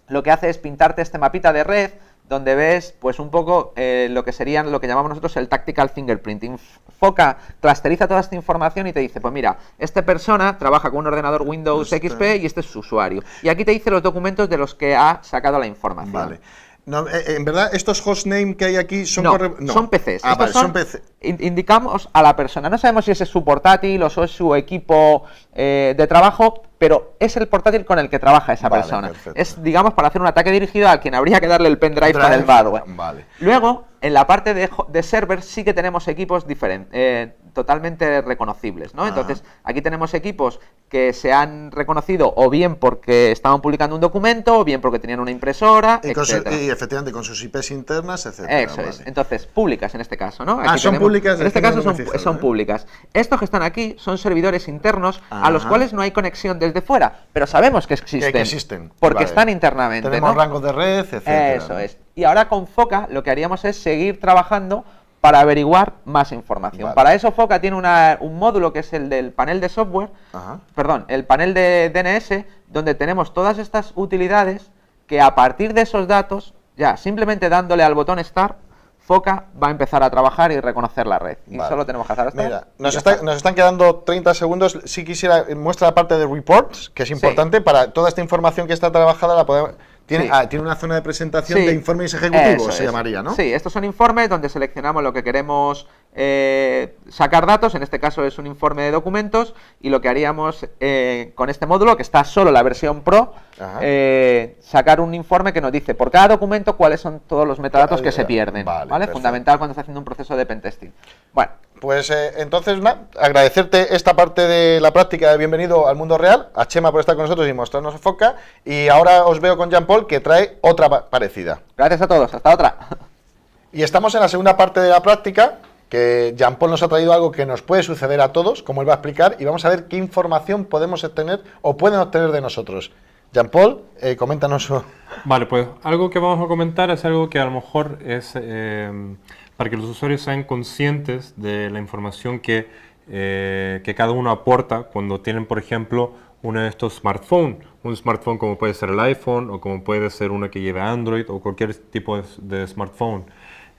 lo que hace es pintarte este mapita de red, donde ves pues un poco lo que llamamos nosotros el tactical fingerprinting. Foca clusteriza toda esta información y te dice, pues mira, esta persona trabaja con un ordenador Windows XP y este es su usuario. Y aquí te dice los documentos de los que ha sacado la información. Vale. No, en verdad, estos hostname que hay aquí son son PCs. Son PC. Indicamos a la persona. No sabemos si ese es su portátil o es su equipo de trabajo, pero es el portátil con el que trabaja esa persona. Perfecto. Es, digamos, para hacer un ataque dirigido a quien habría que darle el pendrive con el malware. Vale. Luego, en la parte de server sí que tenemos equipos diferentes, totalmente reconocibles, ¿no? Entonces, aquí tenemos equipos que se han reconocido o bien porque estaban publicando un documento, o bien porque tenían una impresora, etc. Y efectivamente con sus IPs internas, etcétera. Eso es. Entonces, públicas en este caso, ¿no? Aquí son públicas. En este caso son públicas. Estos que están aquí son servidores internos a los cuales no hay conexión desde fuera, pero sabemos que existen. Porque están internamente. Tenemos rangos de red, etcétera. Eso es. Y ahora con Foca lo que haríamos es seguir trabajando para averiguar más información. Para eso Foca tiene un módulo que es el del panel de software, el panel de DNS, donde tenemos todas estas utilidades que a partir de esos datos, ya simplemente dándole al botón Start, Foca va a empezar a trabajar y reconocer la red. Y solo tenemos que hacer esto. Mira, nos están quedando 30 segundos. Si quisiera, muestra la parte de reports, que es importante para toda esta información que está trabajada, la podemos... Tiene una zona de presentación de informes ejecutivos, se llamaría, ¿no? Sí, estos son informes donde seleccionamos lo que queremos sacar datos, en este caso es un informe de documentos, y lo que haríamos con este módulo, que está solo la versión Pro, sacar un informe que nos dice por cada documento cuáles son todos los metadatos que se pierden, ¿vale? Fundamental cuando está haciendo un proceso de pentesting. Bueno. Pues entonces, agradecerte esta parte de la práctica de bienvenido al mundo real, a Chema por estar con nosotros y mostrarnos Foca, y ahora os veo con Jean-Paul, que trae otra parecida. Gracias a todos, hasta otra. Y estamos en la segunda parte de la práctica, que Jean-Paul nos ha traído algo que nos puede suceder a todos, como él va a explicar, y vamos a ver qué información podemos obtener o pueden obtener de nosotros. Jean-Paul, coméntanos. Vale, pues algo que vamos a comentar es algo que a lo mejor es para que los usuarios sean conscientes de la información que cada uno aporta cuando tienen, por ejemplo, uno de estos smartphones. Un smartphone como puede ser el iPhone o como puede ser uno que lleve Android o cualquier tipo de smartphone.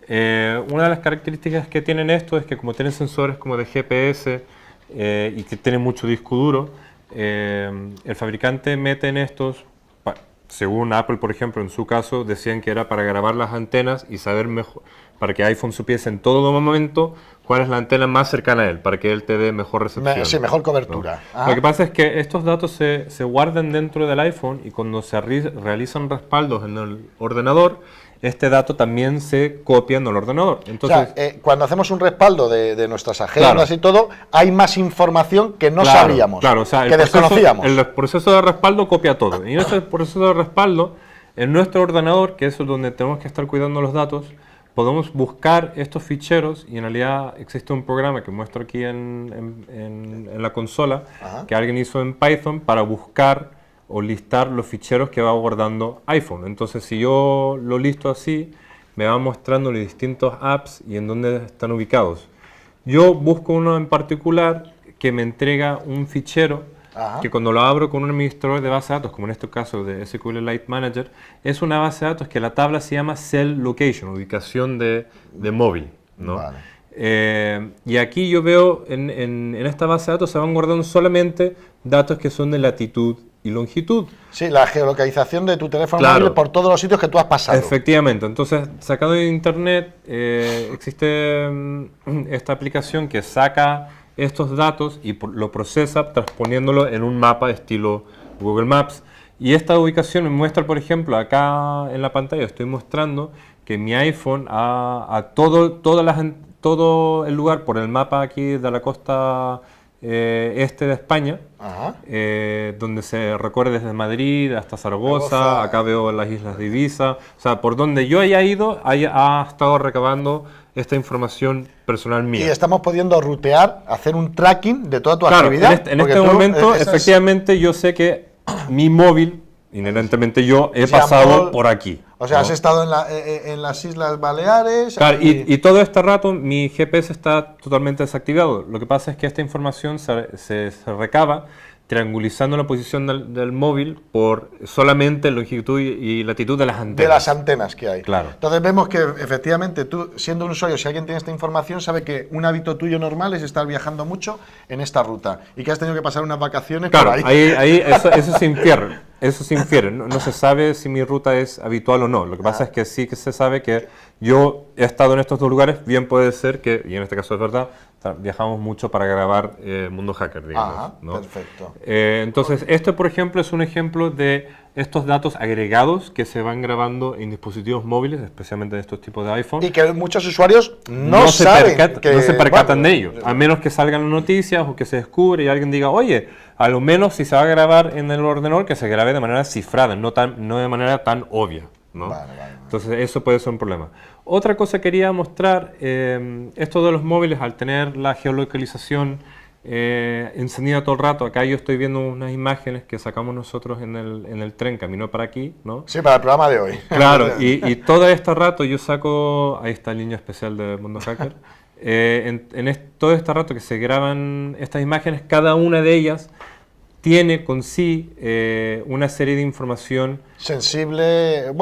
Una de las características que tienen esto es que como tienen sensores como de GPS y que tienen mucho disco duro, el fabricante mete en estos según Apple, por ejemplo, en su caso, decían que era para grabar las antenas y saber mejor, para que iPhone supiese en todo momento cuál es la antena más cercana a él, para que él te dé mejor recepción. Sí, mejor cobertura. ¿No? Lo que pasa es que estos datos se guardan dentro del iPhone y cuando se realizan respaldos en el ordenador, este dato también se copia en el ordenador. Entonces, o sea, cuando hacemos un respaldo de nuestras agendas y todo, hay más información que no sabíamos, o sea, que desconocíamos. El proceso de respaldo copia todo. Y en este proceso de respaldo, en nuestro ordenador, que es donde tenemos que estar cuidando los datos, podemos buscar estos ficheros y en realidad existe un programa que muestro aquí en la consola, que alguien hizo en Python para buscar o listar los ficheros que va guardando iPhone. Entonces, si yo lo listo así, me va mostrando los distintos apps y en dónde están ubicados. Yo busco uno en particular que me entrega un fichero que cuando lo abro con un administrador de base de datos, como en este caso de SQLite Manager, es una base de datos que la tabla se llama Cell Location, ubicación de móvil, ¿no? Vale. Y aquí yo veo en esta base de datos se van guardando solamente datos que son de latitud y longitud. Sí, la geolocalización de tu teléfono móvil por todos los sitios que tú has pasado. Efectivamente. Entonces, sacado de internet, existe esta aplicación que saca estos datos y lo procesa transponiéndolo en un mapa estilo Google Maps. Y esta ubicación me muestra, por ejemplo, acá en la pantalla estoy mostrando que mi iPhone a todo el lugar por el mapa aquí de la costa este de España, donde se recorre desde Madrid hasta Zaragoza, acá veo las islas de Ibiza, o sea, por donde yo haya ido, ha estado recabando esta información personal mía. Y estamos pudiendo rutear, hacer un tracking de toda tu actividad. En este momento, efectivamente, yo sé que mi móvil, inherentemente yo, he pasado por aquí. O sea, has estado en las Islas Baleares. Claro, y todo este rato mi GPS está totalmente desactivado. Lo que pasa es que esta información se recaba triangulizando la posición del móvil por solamente longitud y latitud de las antenas. De las antenas que hay. Claro. Entonces vemos que efectivamente tú, siendo un usuario, si alguien tiene esta información, sabe que un hábito tuyo normal es estar viajando mucho en esta ruta y que has tenido que pasar unas vacaciones por ahí. Eso se infiere. Eso se infiere. No se sabe si mi ruta es habitual o no. Lo que pasa es que sí que se sabe que yo he estado en estos dos lugares. Bien puede ser que, y en este caso es verdad, viajamos mucho para grabar Mundo Hacker, digamos. ¿No? Perfecto. Entonces, este, por ejemplo, es un ejemplo de estos datos agregados que se van grabando en dispositivos móviles, especialmente de estos tipos de iPhone. Y que muchos usuarios no se percatan de ellos, a menos que salgan las noticias o que se descubre y alguien diga, oye, a lo menos si se va a grabar en el ordenador, que se grabe de manera cifrada, no de manera tan obvia, ¿no? Vale. Entonces, eso puede ser un problema. Otra cosa que quería mostrar, esto de los móviles, al tener la geolocalización encendida todo el rato, acá yo estoy viendo unas imágenes que sacamos nosotros en el tren camino para aquí, ¿no? Sí, para el programa de hoy. Claro, y todo este rato yo saco, ahí está el niño especial de Mundo Hacker, todo este rato que se graban estas imágenes, cada una de ellas tiene con sí una serie de información sensible,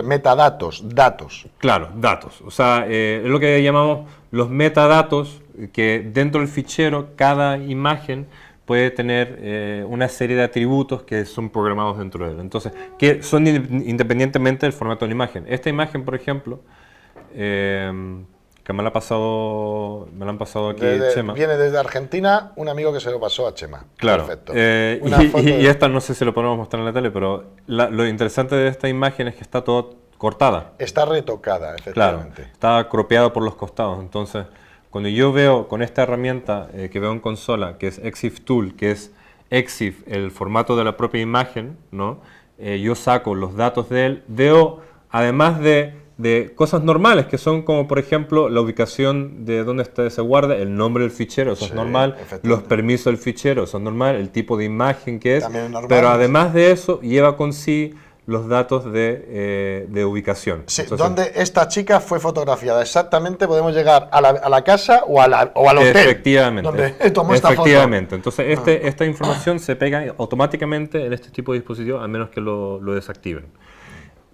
metadatos, datos. Claro, datos. O sea, es lo que llamamos los metadatos, que dentro del fichero cada imagen puede tener una serie de atributos que son programados dentro de él. Entonces, que son independientemente del formato de la imagen. Esta imagen, por ejemplo, que me la han pasado aquí Chema. Viene desde Argentina, un amigo que se lo pasó a Chema. Claro. Perfecto. Y esta no sé si lo podemos mostrar en la tele, pero lo interesante de esta imagen es que está todo cortada. Está retocada, efectivamente. Claro, está cropeada por los costados. Entonces, cuando yo veo con esta herramienta que veo en consola, que es EXIF Tool, que es EXIF, el formato de la propia imagen, ¿no? Yo saco los datos de él, veo, además de cosas normales, que son como, por ejemplo, la ubicación de dónde se guarda, el nombre del fichero, eso es normal, los permisos del fichero, eso es normal, el tipo de imagen que es, pero además de eso, lleva con sí los datos de ubicación. Sí, entonces, donde esta chica fue fotografiada. Exactamente, podemos llegar a la casa o al hotel. Efectivamente. Donde tomó esta foto. Entonces, esta información se pega automáticamente en este tipo de dispositivos, a menos que lo desactiven.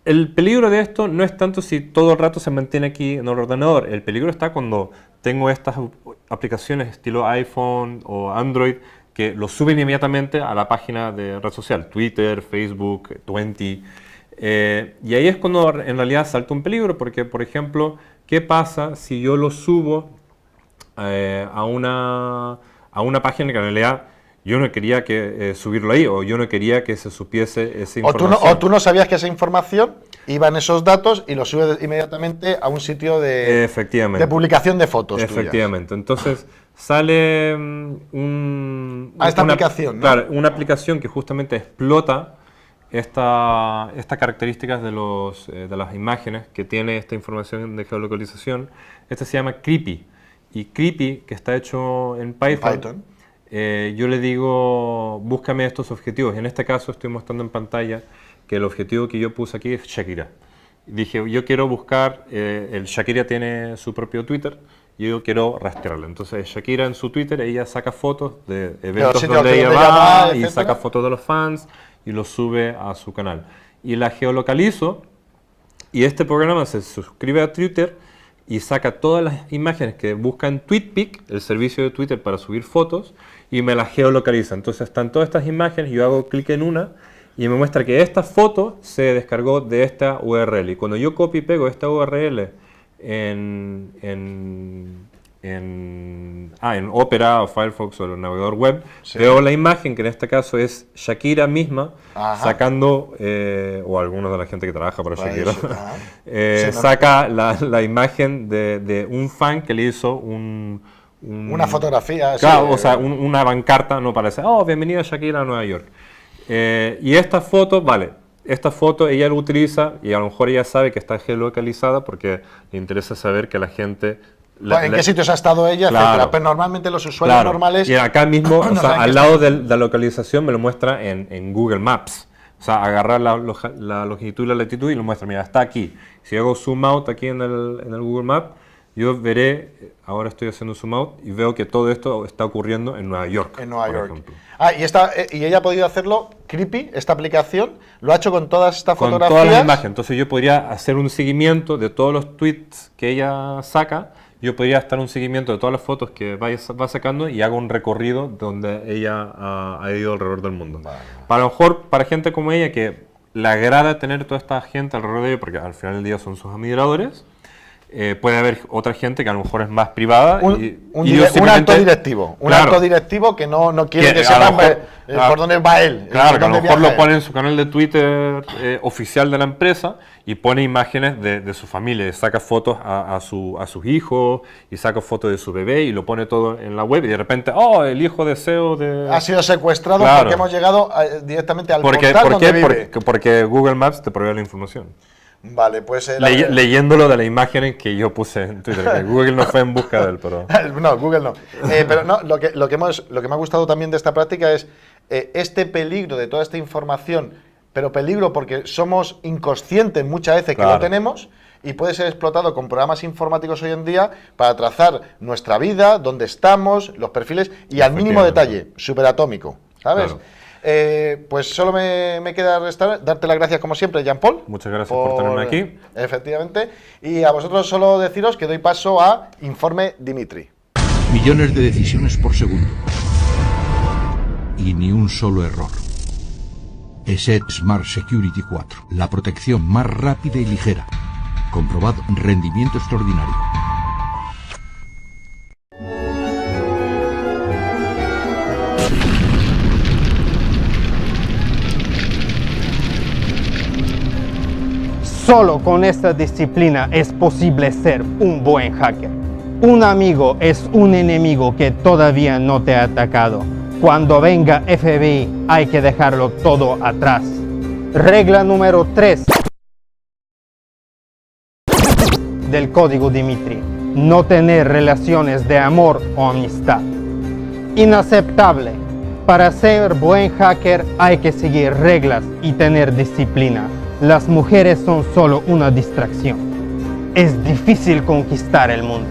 El peligro de esto no es tanto si todo el rato se mantiene aquí en el ordenador. El peligro está cuando tengo estas aplicaciones estilo iPhone o Android que lo suben inmediatamente a la página de red social, Twitter, Facebook, Twenty. Y ahí es cuando en realidad salta un peligro, porque, por ejemplo, ¿qué pasa si yo lo subo a una página que en realidad yo no quería subirlo ahí, o yo no quería que se supiese esa información? O tú no sabías que esa información iba en esos datos y lo subes inmediatamente a un sitio de publicación de fotos. Efectivamente. Tuyas. Entonces sale esta aplicación, ¿no? Claro, una aplicación que justamente explota estas características de las imágenes que tiene esta información de geolocalización. Este se llama Creepy. Y Creepy, que está hecho en Python. Yo le digo, búscame estos objetivos. En este caso estoy mostrando en pantalla que el objetivo que yo puse aquí es Shakira. Dije, yo quiero buscar, Shakira tiene su propio Twitter, y yo quiero rastrearla. Entonces Shakira en su Twitter, ella saca fotos de eventos donde ella va, y saca fotos de los fans, y los sube a su canal. Y la geolocalizo, y este programa se suscribe a Twitter, y saca todas las imágenes que busca en TweetPic, el servicio de Twitter para subir fotos, y me las geolocaliza. Entonces están todas estas imágenes, yo hago clic en una, y me muestra que esta foto se descargó de esta URL. Y cuando yo copio y pego esta URL en Opera o Firefox o el navegador web, veo la imagen, que en este caso es Shakira misma, sacando, o algunos de la gente que trabaja para Shakira, saca la imagen de un fan que le hizo una fotografía. Claro, o sea, una pancarta, no parece, bienvenida Shakira a Nueva York. Y esta foto, esta foto ella lo utiliza, y a lo mejor ella sabe que está geolocalizada porque le interesa saber que la gente... ¿En qué sitios ha estado ella? Claro, etcétera. Pero normalmente los usuarios normales... Y acá mismo, o sea, al lado de la localización me lo muestra en Google Maps. O sea, agarrar la longitud y la latitud y lo muestra, mira, está aquí. Si hago zoom out aquí en el Google Maps, yo veré, ahora estoy haciendo zoom out y veo que todo esto está ocurriendo en Nueva York. En Nueva York. Y ella ha podido hacerlo, Creepy, esta aplicación, lo ha hecho con todas estas fotografías. Con todas las imágenes. Entonces yo podría hacer un seguimiento de todos los tweets que ella saca. Yo podría estar un seguimiento de todas las fotos que va sacando, y hago un recorrido donde ella ha ido alrededor del mundo. A lo mejor para gente como ella, que le agrada tener toda esta gente alrededor de ella, porque al final del día son sus admiradores, puede haber otra gente que a lo mejor es más privada. Un alto directivo. Un alto directivo que no quiere que sepan por dónde va él. Claro, que a lo mejor lo pone en su canal de Twitter oficial de la empresa, y pone imágenes de su familia, saca fotos a sus hijos, y saca fotos de su bebé, y lo pone todo en la web, y de repente, el hijo de CEO ha sido secuestrado, porque hemos llegado directamente al portal donde vive. Porque Google Maps te provee la información. Vale, pues... leyéndolo de la imagen que yo puse en Twitter, que Google no fue en busca de él, pero... No, Google no. Pero no, lo que me ha gustado también de esta práctica es este peligro de toda esta información, pero peligro porque somos inconscientes muchas veces que lo tenemos, y puede ser explotado con programas informáticos hoy en día para trazar nuestra vida, dónde estamos, los perfiles, y al mínimo detalle, superatómico, ¿sabes? Claro. Pues solo me queda darte las gracias como siempre, Jean-Paul. Muchas gracias por tenerme aquí. Efectivamente. Y a vosotros solo deciros que doy paso a Informe Dimitri. Millones de decisiones por segundo. Y ni un solo error. ESET Smart Security 4. La protección más rápida y ligera. Comprobado. Rendimiento extraordinario. Solo con esta disciplina es posible ser un buen hacker. Un amigo es un enemigo que todavía no te ha atacado. Cuando venga FBI hay que dejarlo todo atrás. Regla número 3 del código Dimitri: no tener relaciones de amor o amistad. Inaceptable. Para ser buen hacker hay que seguir reglas y tener disciplina. Las mujeres son solo una distracción. Es difícil conquistar el mundo.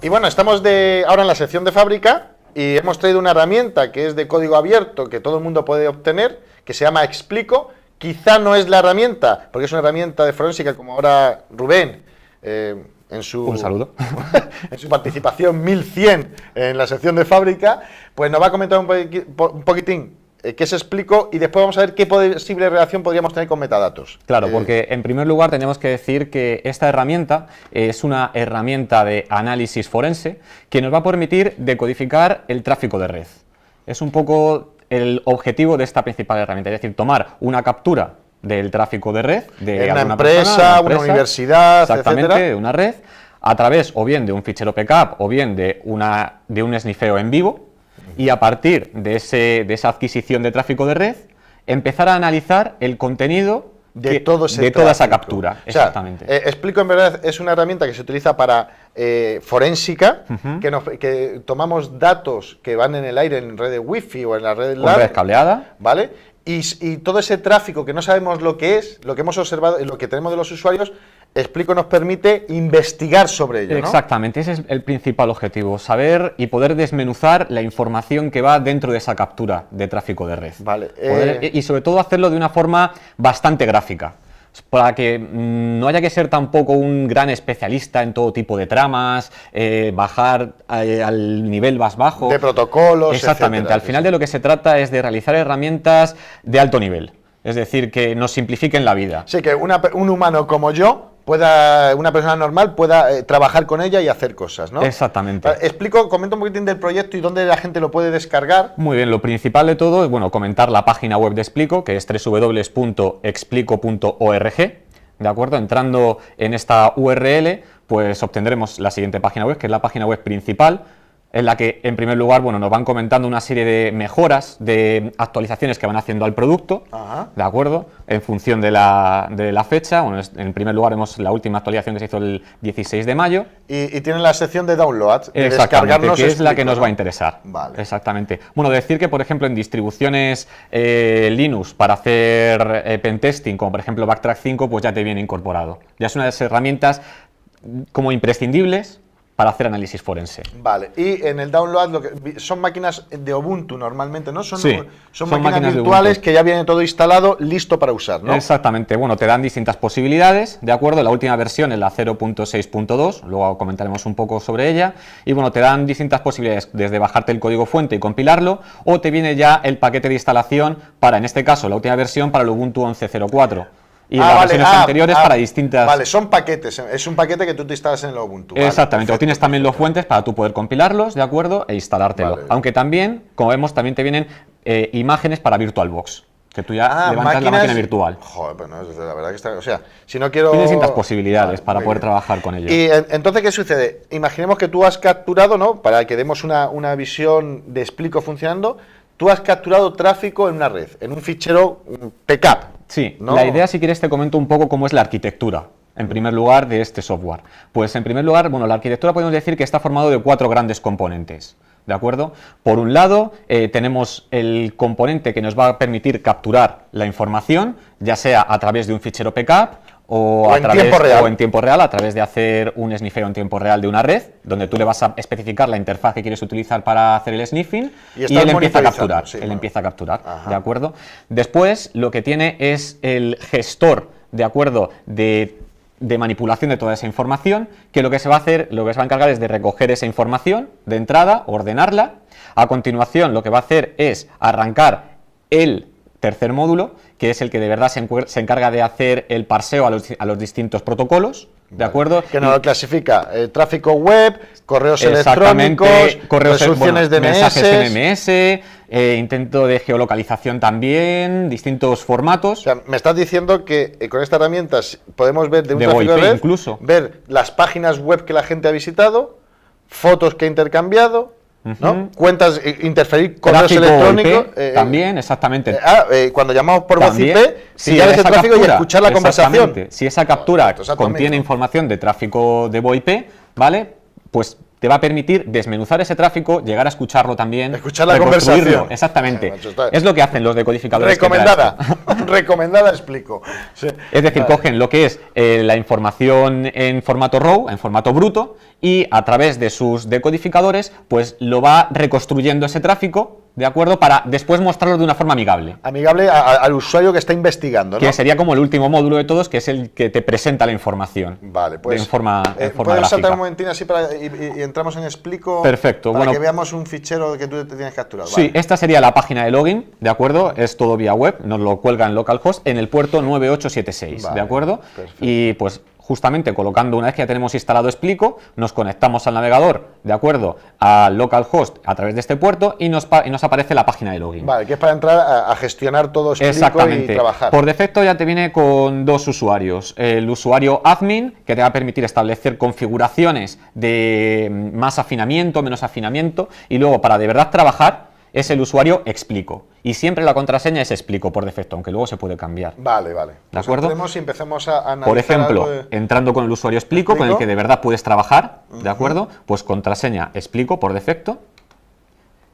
Y bueno, estamos ahora en la sección de fábrica, y hemos traído una herramienta que es de código abierto, que todo el mundo puede obtener, que se llama Explico. Quizá no es la herramienta, porque es una herramienta de forénsica, como ahora Rubén, en su, un saludo. en su participación 1100 en la sección de fábrica, pues nos va a comentar un poquitín qué es Explico y después vamos a ver qué posible relación podríamos tener con metadatos. Claro, porque en primer lugar tenemos que decir que esta herramienta es una herramienta de análisis forense que nos va a permitir decodificar el tráfico de red. Es un poco el objetivo de esta principal herramienta, es decir, tomar una captura del tráfico de red de una alguna empresa, persona, una universidad, exactamente, etcétera, de una red, a través o bien de un fichero PKAP o bien de un snifeo en vivo, y a partir de esa adquisición de tráfico de red, empezar a analizar el contenido de toda esa captura. O sea, exactamente. Explico, en verdad, es una herramienta que se utiliza para forénsica, que tomamos datos que van en el aire en red de Wi-Fi o en la red LAN, red cableada, ¿vale? Y todo ese tráfico que no sabemos lo que es, lo que hemos observado y lo que tenemos de los usuarios, Explico nos permite investigar sobre ello, ¿no? Exactamente, ese es el principal objetivo, saber y poder desmenuzar la información que va dentro de esa captura de tráfico de red. Vale. Y sobre todo hacerlo de una forma bastante gráfica, para que no haya que ser tampoco un gran especialista en todo tipo de tramas, bajar al nivel más bajo. De protocolos, exactamente, etcétera. al final de lo que se trata es de realizar herramientas de alto nivel, es decir, que nos simplifiquen la vida. Sí, que un humano como yo, una persona normal pueda trabajar con ella y hacer cosas, ¿no? Exactamente. Comenta un poquitín del proyecto y dónde la gente lo puede descargar. Muy bien, lo principal de todo es, bueno, comentar la página web de Explico, que es www.explico.org, ¿de acuerdo? Entrando en esta URL, pues obtendremos la siguiente página web, que es la página web principal, en la que, en primer lugar, bueno, nos van comentando una serie de mejoras, de actualizaciones que van haciendo al producto, ¿de acuerdo? En función de la fecha. Bueno, en primer lugar, vemos la última actualización que se hizo el 16 de mayo. Y tienen la sección de download, de descargarnos, que es la que Explico, nos ¿no? va a interesar. Vale. Exactamente. Bueno, decir que, por ejemplo, en distribuciones Linux para hacer pentesting, como por ejemplo Backtrack 5, pues ya te viene incorporado. Ya es una de las herramientas como imprescindibles para hacer análisis forense. Vale, y en el download son máquinas de Ubuntu normalmente, ¿no? Son máquinas de virtuales Ubuntu, que ya viene todo instalado, listo para usar, ¿no? Exactamente, bueno, te dan distintas posibilidades, ¿de acuerdo? La última versión es la 0.6.2, luego comentaremos un poco sobre ella, y bueno, te dan distintas posibilidades, desde bajarte el código fuente y compilarlo, o te viene ya el paquete de instalación para, en este caso, la última versión para el Ubuntu 11.04. Y las versiones anteriores para distintas... Vale, son paquetes, es un paquete que tú te instalas en el Ubuntu. Exactamente, vale, o tienes también los fuentes para tú poder compilarlos, ¿de acuerdo? E instalártelo. Vale. Aunque también, como vemos, también te vienen imágenes para VirtualBox, que tú ya levantas la máquina virtual. Joder, pues no, la verdad que está... O sea, si no quiero... Tienes distintas posibilidades para poder trabajar con ello. Y entonces, ¿qué sucede? Imaginemos que tú has capturado, ¿no? Para que demos una visión de Explico funcionando, tú has capturado tráfico en una red, en un fichero PKAP. Sí, ¿no? La idea, si quieres, te comento un poco cómo es la arquitectura, en primer lugar, de este software. Pues, en primer lugar, bueno, la arquitectura podemos decir que está formado de 4 grandes componentes, ¿de acuerdo? Por un lado, tenemos el componente que nos va a permitir capturar la información, ya sea a través de un fichero PKAP, o en tiempo real, a través de hacer un snifeo en tiempo real de una red, donde tú le vas a especificar la interfaz que quieres utilizar para hacer el sniffing, y él empieza a capturar, empieza a capturar, ¿de acuerdo? Después, lo que tiene es el gestor, ¿de acuerdo?, de manipulación de toda esa información, que lo que se va a hacer, lo que se va a encargar es de recoger esa información de entrada, ordenarla. A continuación, lo que va a hacer es arrancar el tercer módulo, que es el que de verdad se encarga de hacer el parseo a los distintos protocolos, ¿de acuerdo? Que nos clasifica tráfico web, correos electrónicos, resoluciones DNS, mensajes MMS, intento de geolocalización también, distintos formatos. O sea, me estás diciendo que con esta herramienta podemos ver de un tráfico VoIP, de red, incluso ver las páginas web que la gente ha visitado, fotos que ha intercambiado, ¿no? Cuentas, interferir correos electrónicos. También, exactamente. Cuando llamamos por voz IP, pillar ese tráfico y escuchar la conversación. Si esa captura contiene información de tráfico de VoIP, ¿vale? Pues te va a permitir desmenuzar ese tráfico, llegar a escucharlo también. Escuchar la reconstruirlo. conversación. Exactamente. Es lo que hacen los decodificadores. Recomendada. Recomendada, explico. Sí. Es decir, cogen lo que es la información en formato RAW, en formato bruto, y a través de sus decodificadores, pues lo va reconstruyendo ese tráfico, ¿de acuerdo? Para después mostrarlo de una forma amigable. Amigable al usuario que está investigando, ¿no? Que sería como el último módulo de todos, que es el que te presenta la información. Vale, pues. En forma ¿puedes saltar un momentín así y entramos en Explico? Perfecto. Para que veamos un fichero que tú te tienes capturado. Sí, vale. Esta sería la página de login, ¿de acuerdo? Es todo vía web, nos lo cuelga en localhost en el puerto 9876, vale, ¿de acuerdo? Perfecto. Y pues justamente colocando, una vez que ya tenemos instalado Explico, nos conectamos al navegador, ¿de acuerdo?, al localhost a través de este puerto y nos aparece la página de login. Vale, que es para entrar a gestionar todo Explico y trabajar. Por defecto ya te viene con dos usuarios. El usuario admin, que te va a permitir establecer configuraciones de más afinamiento, menos afinamiento, y luego para de verdad trabajar es el usuario Explico. Y siempre la contraseña es Explico por defecto, aunque luego se puede cambiar. Vale, vale. ¿De acuerdo? Entremos y empecemos a analizar. Por ejemplo, entrando con el usuario Explico, con el que de verdad puedes trabajar, ¿de acuerdo? Pues contraseña Explico por defecto.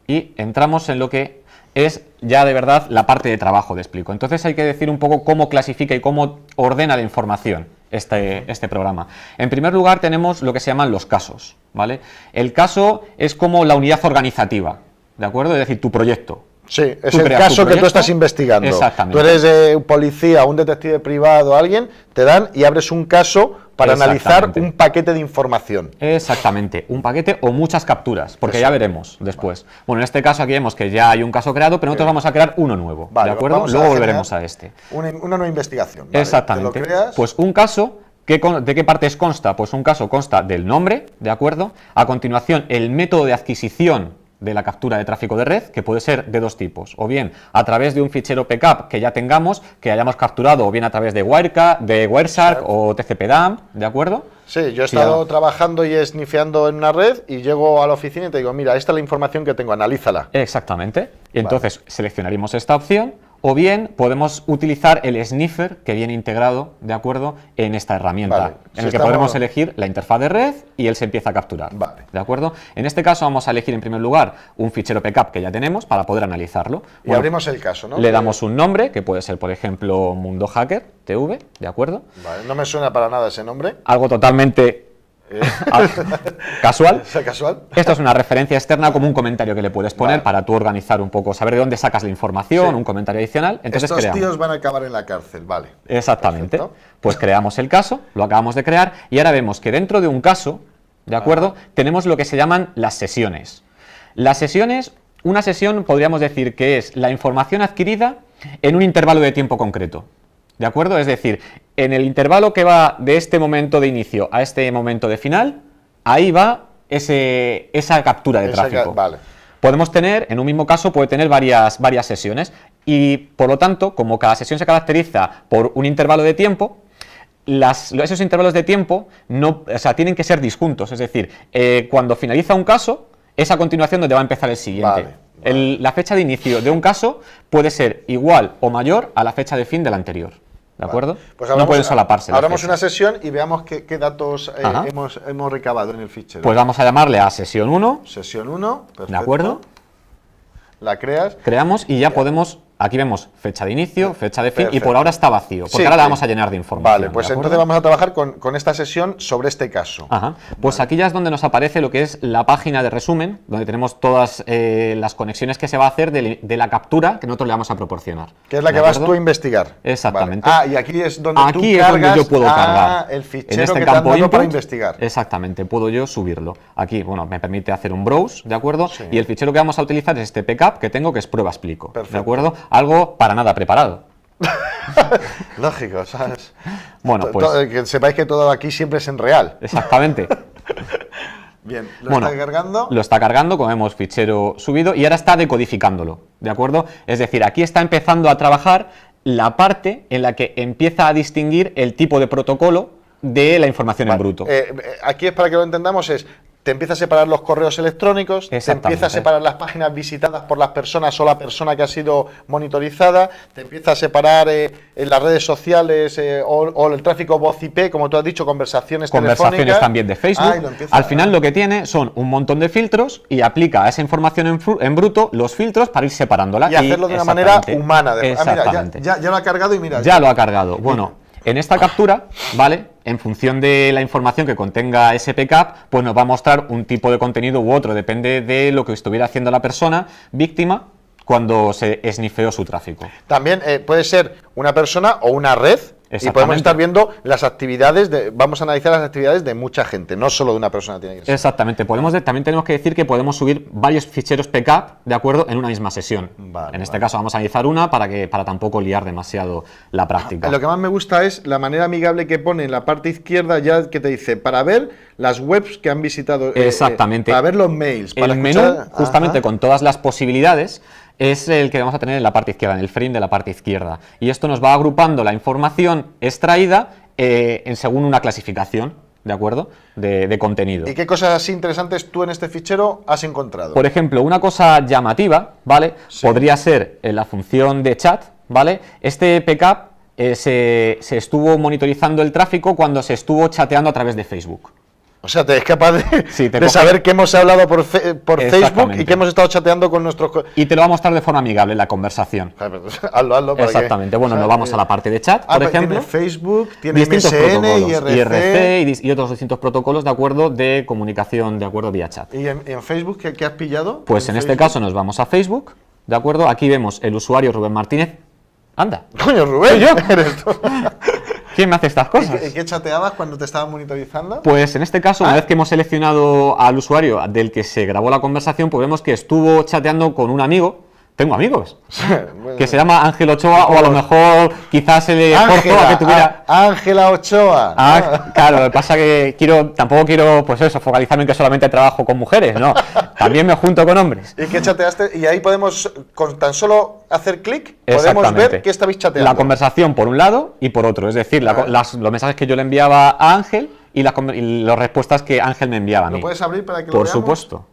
Y entramos en lo que es ya de verdad la parte de trabajo de Explico. Entonces hay que decir un poco cómo clasifica y cómo ordena la información este programa. En primer lugar tenemos lo que se llaman los casos, ¿vale? El caso es como la unidad organizativa, ¿de acuerdo? Es decir, tu proyecto. Sí, es el caso que tú estás investigando. Exactamente. Tú eres un policía, un detective privado, alguien, te dan y abres un caso para analizar un paquete de información. Exactamente, un paquete o muchas capturas, porque ya veremos después. Vale. Bueno, en este caso aquí vemos que ya hay un caso creado, pero nosotros vamos a crear uno nuevo, vale, ¿de acuerdo? Luego volveremos a este. Una nueva investigación. ¿Vale? Exactamente. Pues un caso, ¿de qué partes consta? Pues un caso consta del nombre, ¿de acuerdo? A continuación, el método de adquisición de la captura de tráfico de red, que puede ser de dos tipos, o bien a través de un fichero PCAP que ya tengamos, que hayamos capturado, o bien a través de Wireshark o TCP/DAM, ¿de acuerdo? Sí, yo he estado trabajando y snifeando en una red y llego a la oficina y te digo, mira, esta es la información que tengo, analízala. Exactamente. Y entonces seleccionaremos esta opción, o bien podemos utilizar el sniffer que viene integrado, ¿de acuerdo?, en esta herramienta, vale. En el que podremos elegir la interfaz de red y él se empieza a capturar, vale. ¿De acuerdo? En este caso vamos a elegir en primer lugar un fichero PCAP que ya tenemos para poder analizarlo. Y abrimos el caso, ¿no? Le damos un nombre, que puede ser, por ejemplo, Mundo Hacker TV, ¿de acuerdo? Vale, no me suena para nada ese nombre. Algo totalmente casual. ¿Casual? Esto es una referencia externa, como un comentario que le puedes poner para tú organizar un poco, saber de dónde sacas la información, un comentario adicional. Entonces estos tíos van a acabar en la cárcel, vale. Exactamente. Perfecto. Pues creamos el caso, lo acabamos de crear y ahora vemos que dentro de un caso, ¿de acuerdo? Tenemos lo que se llaman las sesiones. Las sesiones, una sesión podríamos decir que es la información adquirida en un intervalo de tiempo concreto. ¿De acuerdo? Es decir, en el intervalo que va de este momento de inicio a este momento de final, ahí va esa captura de tráfico. Vale. Podemos tener, en un mismo caso, puede tener varias sesiones y, por lo tanto, como cada sesión se caracteriza por un intervalo de tiempo, esos intervalos de tiempo tienen que ser disjuntos. Es decir, cuando finaliza un caso, es a continuación donde va a empezar el siguiente. Vale. La fecha de inicio de un caso puede ser igual o mayor a la fecha de fin del anterior. ¿De acuerdo? Pues no pueden solaparse. Abramos una sesión y veamos qué datos hemos recabado en el fichero. Pues vamos a llamarle a sesión 1. Sesión 1, perfecto. ¿De acuerdo? La creas. Creamos y ya podemos, aquí vemos fecha de inicio, fecha de fin, y por ahora está vacío, porque ahora la vamos a llenar de información. Vale, pues entonces vamos a trabajar con esta sesión sobre este caso. Ajá. Pues aquí ya es donde nos aparece lo que es la página de resumen, donde tenemos todas las conexiones que se va a hacer de la captura que nosotros le vamos a proporcionar. Que es la que vas tú a investigar. Exactamente. Vale. Y aquí es donde tú cargas yo puedo cargar el fichero que te han dado para investigar. Exactamente, puedo yo subirlo. Aquí, bueno, me permite hacer un browse, ¿de acuerdo? Sí. Y el fichero que vamos a utilizar es este PCAP que tengo, que es prueba explico. Perfecto. ¿De acuerdo? Algo para nada preparado. Lógico, ¿sabes? Bueno, pues que sepáis que todo aquí siempre es en real. Exactamente. Bien, está cargando. Lo está cargando, como vemos, fichero subido, y ahora está decodificándolo, ¿de acuerdo? Es decir, aquí está empezando a trabajar la parte en la que empieza a distinguir el tipo de protocolo de la información en bruto. Aquí es para que lo entendamos, te empieza a separar los correos electrónicos, te empieza a separar las páginas visitadas por las personas o la persona que ha sido monitorizada, te empieza a separar en las redes sociales o el tráfico voz IP, como tú has dicho, conversaciones telefónicas. También de Facebook. Al final lo que tiene son un montón de filtros y aplica a esa información en bruto los filtros para ir separándola. Y hacerlo de una manera humana. Exactamente. Mira, ya lo ha cargado y mira. Ya lo ha cargado. Bueno, en esta captura, ¿vale? En función de la información que contenga ese PCAP, pues nos va a mostrar un tipo de contenido u otro, depende de lo que estuviera haciendo la persona víctima cuando se esnifeó su tráfico. También puede ser una persona o una red, y podemos estar viendo las actividades, vamos a analizar las actividades de mucha gente, no solo de una persona tiene que ser. Exactamente, también tenemos que decir que podemos subir varios ficheros PCAP, ¿de acuerdo?, en una misma sesión. En este caso vamos a analizar una para tampoco liar demasiado la práctica. Lo que más me gusta es la manera amigable que pone en la parte izquierda, ya que te dice, para ver las webs que han visitado. Exactamente. Para ver los mails. El menú, justamente con todas las posibilidades, es el que vamos a tener en la parte izquierda, en el frame de la parte izquierda. Y esto nos va agrupando la información extraída según una clasificación, ¿de acuerdo?, de contenido. ¿Y qué cosas así interesantes tú en este fichero has encontrado? Por ejemplo, una cosa llamativa, ¿vale? Sí. Podría ser la función de chat, ¿vale? Este PCAP se estuvo monitorizando el tráfico cuando se estuvo chateando a través de Facebook. O sea, te es capaz de saber que hemos hablado por Facebook y que hemos estado chateando con nuestros... Y te lo va a mostrar de forma amigable en la conversación. Hazlo. Exactamente. Bueno, nos vamos a la parte de chat, por ejemplo. Tiene Facebook, tiene MSN, IRC y otros distintos protocolos, de acuerdo, de comunicación, de acuerdo, vía chat. ¿Y en Facebook qué has pillado? Pues en este caso nos vamos a Facebook, ¿de acuerdo? Aquí vemos el usuario Rubén Martínez. Anda. Coño, Rubén, ¿yo? Eres tú. ¿Quién me hace estas cosas? ¿Y qué chateabas cuando te estaban monitorizando? Pues en este caso, una vez que hemos seleccionado al usuario del que se grabó la conversación, pues vemos que estuvo chateando con un amigo. Tengo amigos. Que se llama Ángel Ochoa, o a lo mejor quizás se le forzó a que tuviera... Ángela Ochoa. Claro, lo que pasa que tampoco quiero, pues eso, focalizarme en que solamente trabajo con mujeres, no. También me junto con hombres. ¿Y qué chateaste? Y ahí podemos, con tan solo hacer clic, podemos ver qué estabais chateando. La conversación por un lado y por otro. Es decir, los mensajes que yo le enviaba a Ángel y las respuestas que Ángel me enviaba a mí. ¿Lo puedes abrir para que lo veamos? Por supuesto.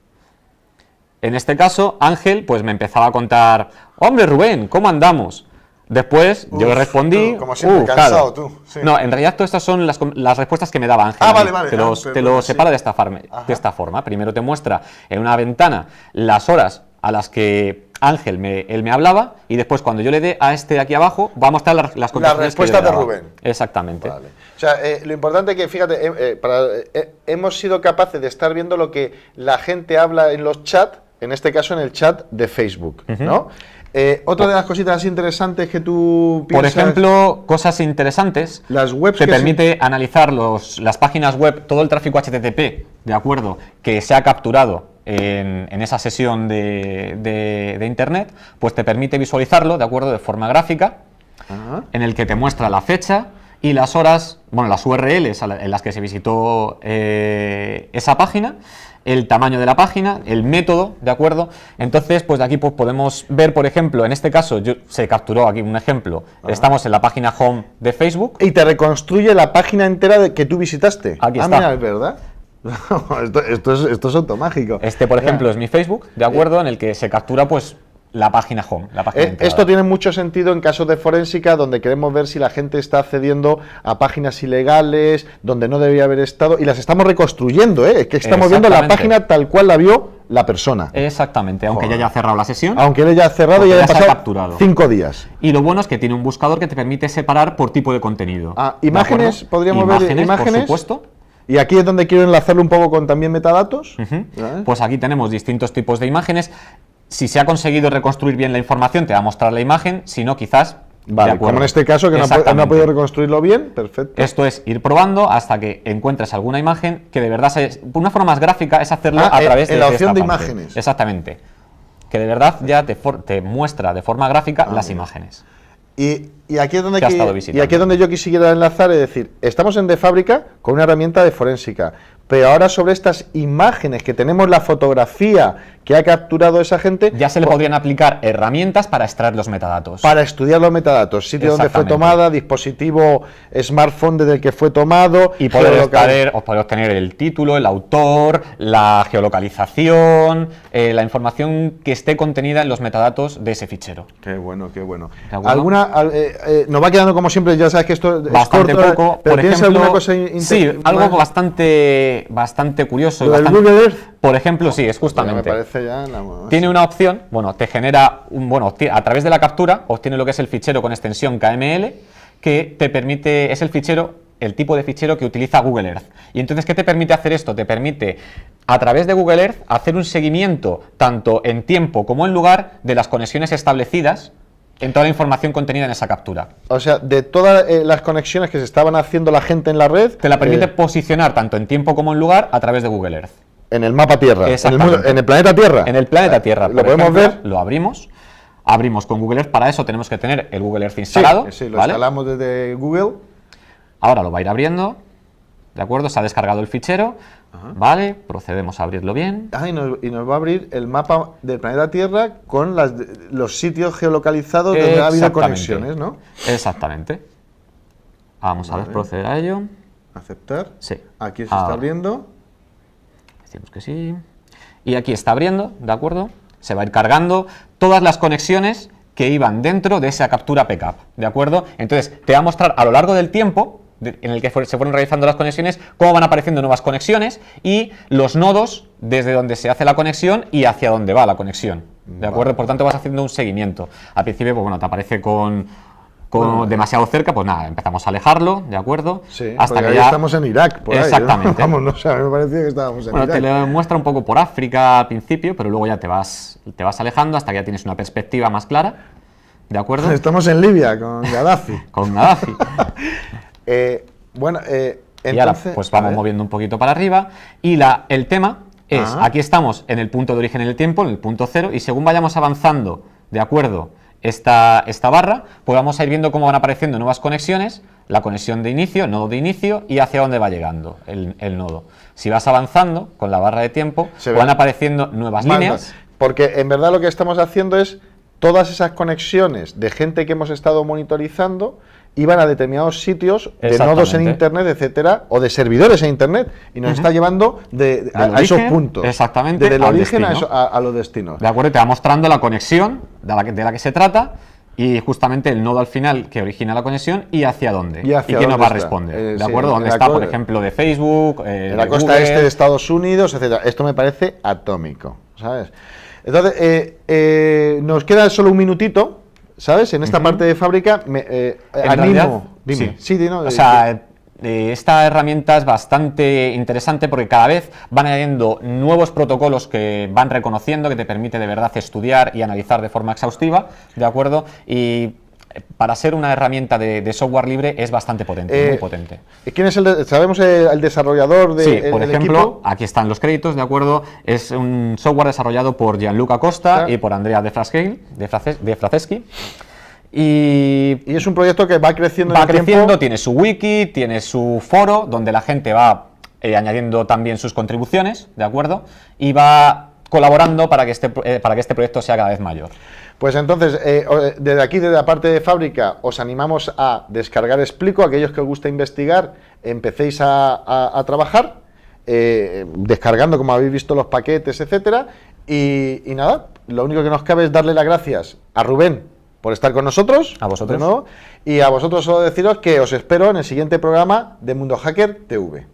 En este caso, Ángel pues me empezaba a contar, hombre Rubén, ¿cómo andamos? Después yo le respondí... Como siempre, cansado tú. Sí. No, en realidad todas estas son las respuestas que me daba Ángel. Vale. Te lo separa de esta forma. Primero te muestra en una ventana las horas a las que Ángel él me hablaba, y después cuando yo le dé a este de aquí abajo va a mostrar las respuestas de Rubén. Exactamente. Vale. O sea, lo importante es que, fíjate, hemos sido capaces de estar viendo lo que la gente habla en los chats, en este caso en el chat de Facebook, ¿no? Otra de las cositas interesantes que tú piensas... Por ejemplo, cosas interesantes, las webs te permite analizar las páginas web, todo el tráfico HTTP, ¿de acuerdo?, que se ha capturado en esa sesión de Internet, pues te permite visualizarlo, ¿de acuerdo?, de forma gráfica, en el que te muestra la fecha y las horas, bueno, las URLs en las que se visitó esa página, el tamaño de la página, el método, ¿de acuerdo? Entonces, pues de aquí pues, podemos ver, por ejemplo, en este caso, se capturó aquí un ejemplo, estamos en la página home de Facebook. Y te reconstruye la página entera que tú visitaste. Aquí está. Mira, es verdad. esto es automágico. Por ejemplo, es mi Facebook, ¿de acuerdo? En el que se captura, pues, la página home, la página esto tiene mucho sentido en casos de forénsica, donde queremos ver si la gente está accediendo a páginas ilegales, donde no debería haber estado, y las estamos reconstruyendo, es que estamos viendo la página tal cual la vio la persona. Exactamente, aunque ya haya cerrado la sesión. Aunque él haya cerrado y haya pasado 5 días. Y lo bueno es que tiene un buscador que te permite separar por tipo de contenido. Imágenes, podríamos ver imágenes. Por supuesto. Y aquí es donde quiero enlazarlo un poco con también metadatos. Pues aquí tenemos distintos tipos de imágenes. Si se ha conseguido reconstruir bien la información, te va a mostrar la imagen, si no, quizás... Vale, como en este caso, que no ha podido reconstruirlo bien, perfecto. Esto es ir probando hasta que encuentres alguna imagen que de verdad, una forma más gráfica es hacerlo a través de la opción de parte. Imágenes. Exactamente. Que de verdad ya te muestra de forma gráfica las imágenes. Y aquí es donde yo quisiera enlazar, es decir, estamos en De Fábrica con una herramienta de forénsica, pero ahora sobre estas imágenes que tenemos la fotografía que ha capturado esa gente, ya se le podrían aplicar herramientas para extraer los metadatos. Para estudiar los metadatos, sitio donde fue tomada, dispositivo smartphone desde el que fue tomado. Y poder obtener el título, el autor, la geolocalización, la información que esté contenida en los metadatos de ese fichero. Qué bueno, qué bueno. Nos va quedando como siempre, ya sabes que esto bastante es corto, poco. pero por ¿tienes ejemplo, alguna cosa sí, algo bastante curioso. ¿Lo del Google Earth? Por ejemplo, sí, es justamente. Me parece ya tiene una opción, te genera a través de la captura, obtiene lo que es el fichero con extensión KML, que te permite, es el tipo de fichero que utiliza Google Earth. Y entonces, ¿qué te permite hacer esto? Te permite, a través de Google Earth, hacer un seguimiento, tanto en tiempo como en lugar, de las conexiones establecidas en toda la información contenida en esa captura. O sea, de todas las conexiones que se estaban haciendo la gente en la red... Te la permite posicionar tanto en tiempo como en lugar a través de Google Earth. En el mapa Tierra, en el planeta Tierra. En el planeta Tierra. ¿Lo podemos ver? Lo abrimos con Google Earth. Para eso tenemos que tener el Google Earth instalado. Sí, lo instalamos desde Google. Ahora lo va a ir abriendo, ¿de acuerdo? Se ha descargado el fichero, ¿vale? Procedemos a abrirlo bien. Y nos va a abrir el mapa del planeta Tierra con los sitios geolocalizados donde ha habido conexiones, ¿no? Exactamente. Vamos a ver, proceder a ello. Aceptar. Sí. Aquí se está abriendo. Decimos que sí. Y aquí está abriendo, ¿de acuerdo? Se va a ir cargando todas las conexiones que iban dentro de esa captura PCAP, ¿de acuerdo? Entonces, te va a mostrar a lo largo del tiempo en el que se fueron realizando las conexiones, cómo van apareciendo nuevas conexiones y los nodos desde donde se hace la conexión y hacia dónde va la conexión, ¿de acuerdo? Por tanto, vas haciendo un seguimiento. Al principio, te aparece con demasiado cerca, pues nada, empezamos a alejarlo, ¿de acuerdo? Sí, hasta que ya estamos en Irak, por exactamente. Ahí, ¿no? Vamos, me parecía que estábamos en Irak. Te lo muestra un poco por África al principio, pero luego ya te vas alejando hasta que ya tienes una perspectiva más clara, ¿de acuerdo? Estamos en Libia, con Gaddafi. Con Gaddafi. Entonces, y ahora pues vamos moviendo un poquito para arriba y el tema es, aquí estamos en el punto de origen en el tiempo, en el punto 0, y según vayamos avanzando, ¿de acuerdo?, esta barra, pues vamos a ir viendo cómo van apareciendo nuevas conexiones, la conexión de inicio, el nodo de inicio y hacia dónde va llegando el nodo. Si vas avanzando con la barra de tiempo, van apareciendo nuevas líneas. Porque en verdad lo que estamos haciendo es todas esas conexiones de gente que hemos estado monitorizando iban a determinados sitios de nodos en internet, etcétera, o de servidores en internet, y nos está llevando a esos puntos. Exactamente. Desde el origen a los destinos. De acuerdo, te va mostrando la conexión de la que se trata y justamente el nodo al final que origina la conexión y hacia dónde. Y quién nos va a responder. ¿De acuerdo? ¿Dónde está, por ejemplo, de Facebook? En la costa este de Estados Unidos, etcétera. Esto me parece atómico, ¿sabes? Entonces, nos queda solo un minutito, ¿sabes? En esta parte de fábrica, animo. Dime. Sí, no, o sea, esta herramienta es bastante interesante porque cada vez van añadiendo nuevos protocolos que van reconociendo, que te permite de verdad estudiar y analizar de forma exhaustiva, ¿de acuerdo? Y para ser una herramienta de software libre es bastante potente, muy potente. ¿Quién es sabemos el desarrollador de Sí, por ejemplo, equipo? Aquí están los créditos, ¿de acuerdo? Es un software desarrollado por Gianluca Costa y por Andrea De Franceschi. Y es un proyecto que va creciendo en el tiempo. Tiene su wiki, tiene su foro, donde la gente va añadiendo también sus contribuciones, ¿de acuerdo? Y va colaborando para que este proyecto sea cada vez mayor. Pues entonces, desde aquí, desde la parte de fábrica, os animamos a descargar Explico. Aquellos que os gusta investigar, empecéis a trabajar, descargando, como habéis visto, los paquetes, etcétera. Y nada, lo único que nos cabe es darle las gracias a Rubén por estar con nosotros. A vosotros. De nuevo, y a vosotros solo deciros que os espero en el siguiente programa de Mundo Hacker TV.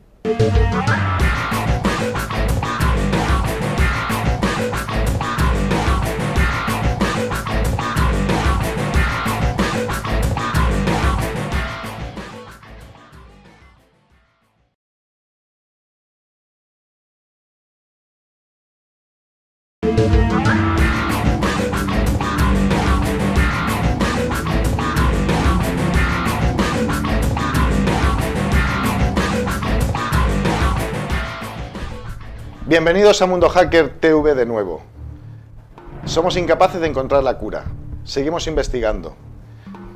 Bienvenidos a Mundo Hacker TV de nuevo. Somos incapaces de encontrar la cura. Seguimos investigando.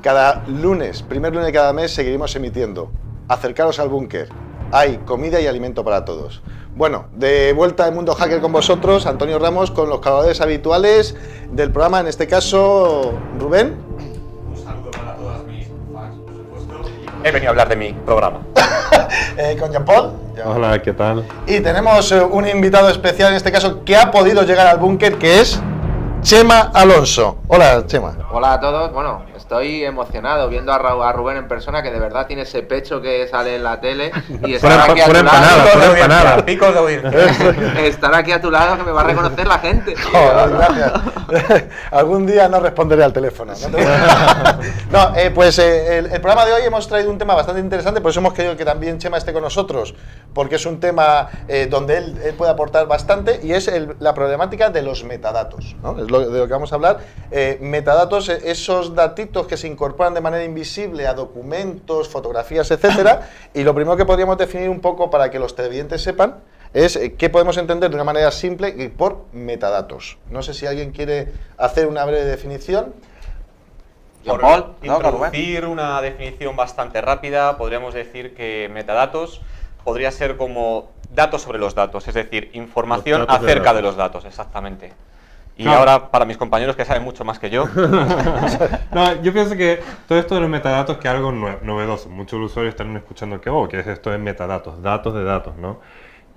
Cada lunes, primer lunes de cada mes, seguiremos emitiendo. Acercaros al búnker. hay comida y alimento para todos. Bueno, de vuelta al Mundo Hacker con vosotros, Antonio Ramos, con los colaboradores habituales del programa, en este caso, Rubén. Un saludo para todas mis fans, por supuesto. He venido a hablar de mi programa. Con Jean-Paul. Hola, ¿qué tal? Y tenemos un invitado especial, en este caso, que ha podido llegar al búnker, que es Chema Alonso. Hola, Chema. Hola a todos. Bueno, estoy emocionado viendo a Rubén en persona, que de verdad tiene ese pecho que sale en la tele. Y estar aquí a tu lado. Picos de audiencia. Estar aquí a tu lado, que me va a reconocer la gente. Joder, gracias. Algún día no responderé al teléfono. No, pues el programa de hoy hemos traído un tema bastante interesante, por eso hemos querido que también Chema esté con nosotros, porque es un tema donde él puede aportar bastante, y es la problemática de los metadatos, ¿no? Es de lo que vamos a hablar. Metadatos, esos datitos que se incorporan de manera invisible a documentos, fotografías, etcétera. Y lo primero que podríamos definir un poco para que los televidentes sepan es qué podemos entender de una manera simple por metadatos. No sé si alguien quiere hacer una breve definición. Por introducir una definición bastante rápida, podríamos decir que metadatos podría ser como datos sobre los datos, es decir, información acerca de los datos, exactamente. Y ahora, para mis compañeros que saben mucho más que yo. No, yo pienso que todo esto de los metadatos que es algo novedoso. Muchos usuarios están escuchando que, ¿qué es esto de metadatos? Datos de datos, ¿no?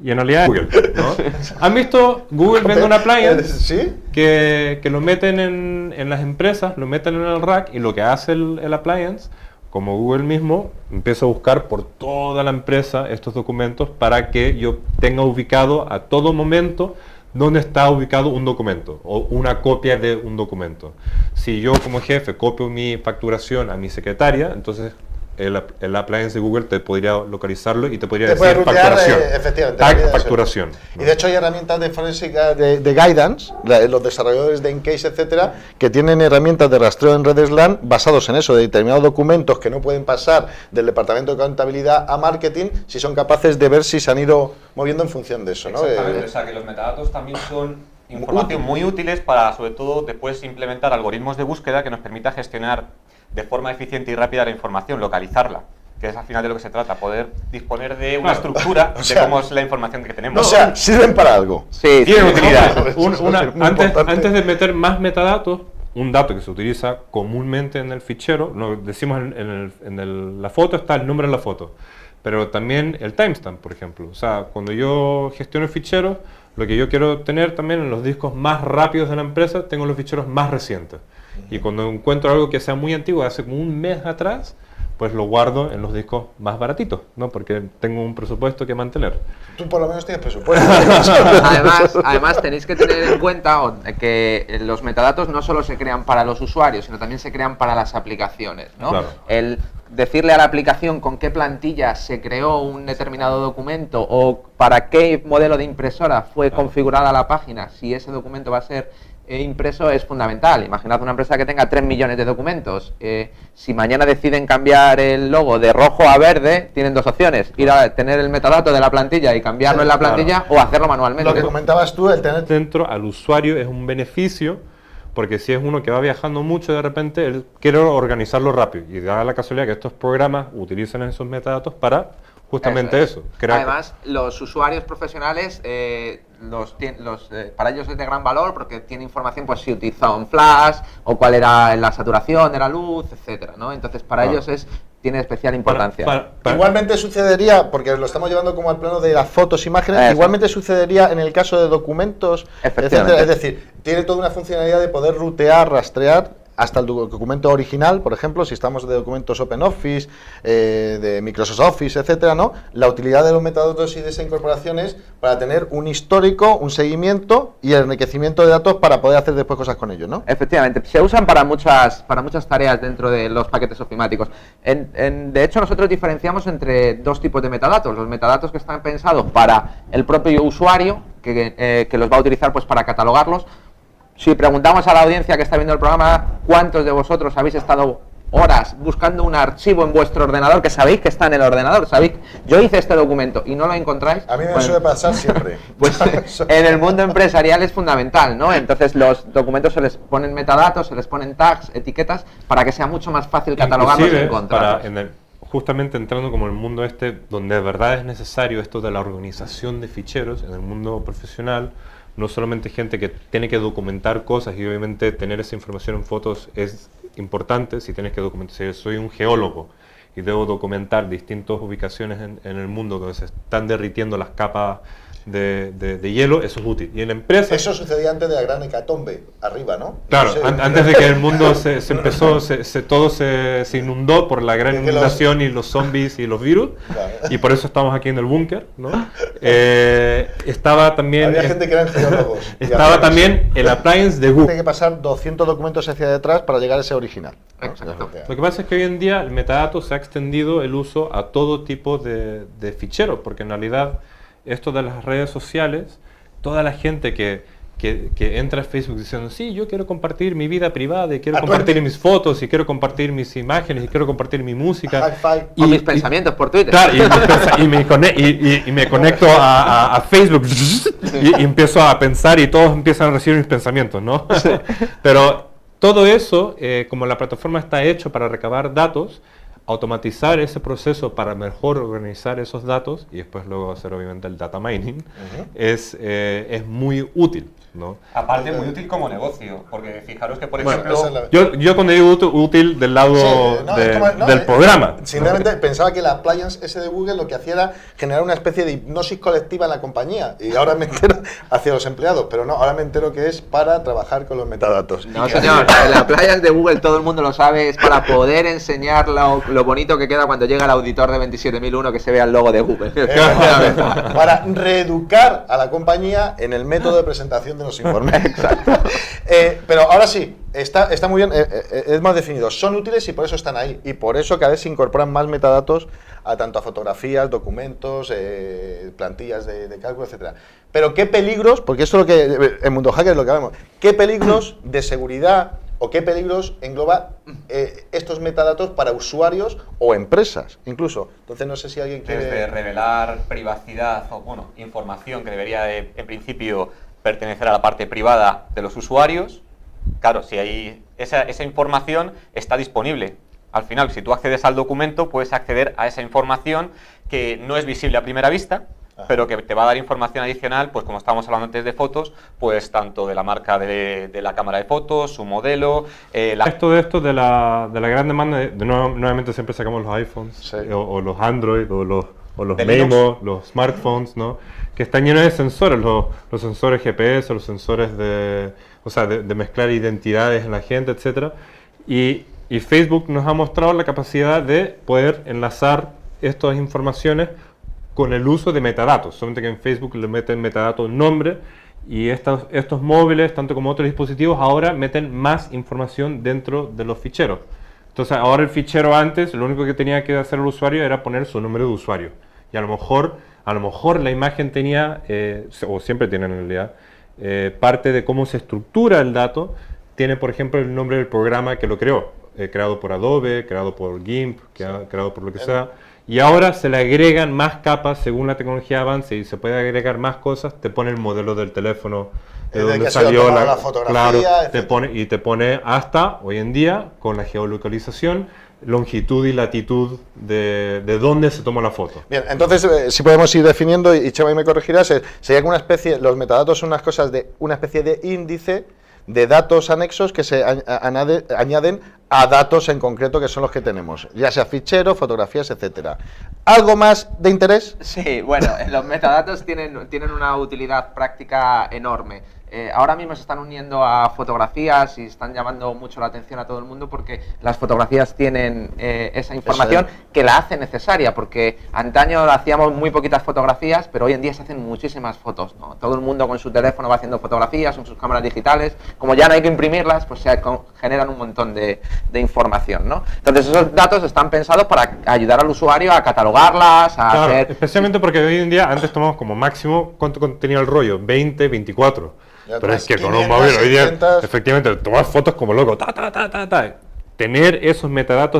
Y en realidad Google, ¿no? ¿Han visto? Google vende un appliance ¿sí? que lo meten en las empresas, lo meten en el rack, y lo que hace el appliance, como Google mismo, empieza a buscar por toda la empresa estos documentos para que yo tenga ubicado a todo momento dónde está ubicado un documento o una copia de un documento. Si yo como jefe copio mi facturación a mi secretaria, entonces el appliance de Google te podría localizarlo y te podría decir facturación. Efectivamente. Facturación. Y de hecho hay herramientas de forensica de guidance, los desarrolladores de Encase, etcétera, que tienen herramientas de rastreo en redes LAN basados en eso, de determinados documentos que no pueden pasar del departamento de contabilidad a marketing, si son capaces de ver si se han ido moviendo en función de eso, ¿no? Exactamente, o sea que los metadatos también son información muy útiles para, sobre todo, después implementar algoritmos de búsqueda que nos permita gestionar de forma eficiente y rápida la información, localizarla, que es al final de lo que se trata, poder disponer de una estructura de cómo es la información que tenemos. O sea, sirven para algo. Sí, tienen utilidad. Antes de meter más metadatos, un dato que se utiliza comúnmente en el fichero, lo decimos la foto, está el número de la foto, pero también el timestamp, por ejemplo. O sea, cuando yo gestiono el fichero, lo que yo quiero tener también en los discos más rápidos de la empresa, tengo los ficheros más recientes. Y cuando encuentro algo que sea muy antiguo, hace como un mes atrás, pues lo guardo en los discos más baratitos, ¿no? Porque tengo un presupuesto que mantener. Tú por lo menos tienes presupuesto. Además tenéis que tener en cuenta que los metadatos no solo se crean para los usuarios, sino también se crean para las aplicaciones, ¿no? Claro. El decirle a la aplicación con qué plantilla se creó un determinado documento o para qué modelo de impresora fue configurada la página, si ese documento va a ser impreso, es fundamental. Imaginad una empresa que tenga 3 millones de documentos. Si mañana deciden cambiar el logo de rojo a verde, tienen dos opciones: ir a tener el metadato de la plantilla y cambiarlo en la plantilla, o hacerlo manualmente. Lo que comentabas tú, el tener dentro al usuario es un beneficio, porque si es uno que va viajando mucho, de repente él quiere organizarlo rápido, y da la casualidad que estos programas utilizan esos metadatos para justamente eso. Además, los usuarios profesionales, para ellos es de gran valor, porque tiene información, pues si utilizó un flash, o cuál era la saturación de la luz, etcétera, ¿no? Entonces, para ellos tiene especial importancia. Igualmente sucedería, porque lo estamos llevando como al plano de las fotos, imágenes, igualmente sucedería en el caso de documentos, etcétera. Es decir, tiene toda una funcionalidad de poder rutear, rastrear hasta el documento original, por ejemplo, si estamos de documentos OpenOffice, de Microsoft Office, etcétera, ¿no? La utilidad de los metadatos y de esa incorporación es para tener un histórico, un seguimiento y el enriquecimiento de datos para poder hacer después cosas con ellos, ¿no? Efectivamente, se usan para muchas tareas dentro de los paquetes ofimáticos. De hecho, nosotros diferenciamos entre dos tipos de metadatos: los metadatos que están pensados para el propio usuario, que los va a utilizar pues para catalogarlos. Si preguntamos a la audiencia que está viendo el programa, ¿cuántos de vosotros habéis estado horas buscando un archivo en vuestro ordenador que sabéis que está en el ordenador? ¿Sabéis? Yo hice este documento y no lo encontráis. A mí me suele pasar siempre. Pues en el mundo empresarial es fundamental, ¿no? Entonces los documentos se les ponen metadatos, se les ponen tags, etiquetas, para que sea mucho más fácil catalogarlos y encontrarlos. justamente entrando como en el mundo donde de verdad es necesario esto de la organización de ficheros en el mundo profesional. No solamente gente que tiene que documentar cosas, y obviamente tener esa información en fotos es importante. Si tienes que documentar, si yo soy un geólogo y debo documentar distintas ubicaciones en el mundo donde se están derritiendo las capas de hielo, eso es útil. Y en la empresa... Eso sucedía antes de la gran hecatombe, arriba, ¿no? Claro, No sé. antes de que el mundo se empezó, todo se inundó por la gran inundación y los zombies y los virus, Vale. y por eso estamos aquí en el búnker, ¿no? Estaba también... Había gente que eran geólogos. Estaba también el appliance de Google. Tiene que pasar 200 documentos hacia detrás para llegar a ese original, ¿no? Exacto. Lo que pasa es que hoy en día el metadato se ha extendido el uso a todo tipo de ficheros, porque en realidad esto de las redes sociales, toda la gente que entra a Facebook diciendo, sí, yo quiero compartir mi vida privada, y quiero compartir mis fotos, y quiero compartir mis imágenes, y quiero compartir mi música. O mis pensamientos por Twitter. Claro, y me conecto a Facebook y empiezo a pensar y todos empiezan a recibir mis pensamientos, ¿no? Pero todo eso, como la plataforma está hecho para recabar datos, automatizar ese proceso para mejor organizar esos datos y después luego hacer obviamente el data mining, es muy útil, ¿no? Aparte, muy útil como negocio, porque fijaros que, por Bueno, ejemplo... yo cuando digo útil del lado del programa. Sinceramente pensaba que la appliance ese de Google lo que hacía era generar una especie de hipnosis colectiva en la compañía, y ahora me entero hacia los empleados, pero no, ahora me entero que es para trabajar con los metadatos. No, señor, la appliance de Google todo el mundo lo sabe, es para poder enseñar lo bonito que queda cuando llega el auditor de 27001 que se vea el logo de Google. Para reeducar a la compañía en el método de presentación de los informes. Exacto. Pero ahora sí, está muy bien, es más definido. Son útiles y por eso están ahí. Y por eso cada vez se incorporan más metadatos tanto a fotografías, documentos, plantillas de cálculo, etcétera. Pero qué peligros, porque esto es lo que en Mundo Hacker es lo que hablamos, qué peligros de seguridad o qué peligros engloba estos metadatos para usuarios o empresas, incluso. Entonces no sé si alguien quiere... Desde revelar privacidad o, bueno, información que debería, en principio, pertenecer a la parte privada de los usuarios. Claro, si hay esa información está disponible. Al final, si tú accedes al documento, puedes acceder a esa información que no es visible a primera vista, pero que te va a dar información adicional, pues como estábamos hablando antes de fotos, pues tanto de la marca de la cámara de fotos, su modelo... Esto de la gran demanda, nuevamente siempre sacamos los iPhones, Sí. o los Android, o los De Memo, los smartphones, ¿no? Que están llenos de sensores, los sensores GPS, los sensores de mezclar identidades en la gente, etc. Y Facebook nos ha mostrado la capacidad de poder enlazar estas informaciones con el uso de metadatos, solamente que en Facebook le meten metadatos nombre, y estos móviles, tanto como otros dispositivos, ahora meten más información dentro de los ficheros. Entonces ahora el fichero antes, lo único que tenía que hacer el usuario era poner su número de usuario, y a lo mejor la imagen tenía, o siempre tiene en realidad, parte de cómo se estructura el dato, tiene por ejemplo el nombre del programa que lo creó, creado por Adobe, creado por GIMP, creado por lo que sea. Y ahora se le agregan más capas según la tecnología avance y se puede agregar más cosas. Te pone el modelo del teléfono, de dónde salió la fotografía, claro, te pone hasta hoy en día con la geolocalización, longitud y latitud de dónde se tomó la foto. Bien, entonces si podemos ir definiendo, y Chema me corregirás, sería que una especie, los metadatos son unas cosas de una especie de índice de datos anexos que se añaden a datos en concreto que son los que tenemos, ya sea ficheros, fotografías, etcétera. ¿Algo más de interés? Sí, bueno, los metadatos tienen una utilidad práctica enorme. Ahora mismo se están uniendo a fotografías y están llamando mucho la atención a todo el mundo porque las fotografías tienen esa información que la hace necesaria, porque antaño hacíamos muy poquitas fotografías, pero hoy en día se hacen muchísimas fotos, ¿no? Todo el mundo con su teléfono va haciendo fotografías, con sus cámaras digitales, como ya no hay que imprimirlas, pues se generan un montón de información, ¿no? Entonces esos datos están pensados para ayudar al usuario a catalogarlas, a hacer... Especialmente porque hoy en día, antes tomamos como máximo, ¿cuánto contenía el rollo? 20, 24. Pero es que con un móvil hoy día, efectivamente, tomas fotos como loco, Tener esos metadatos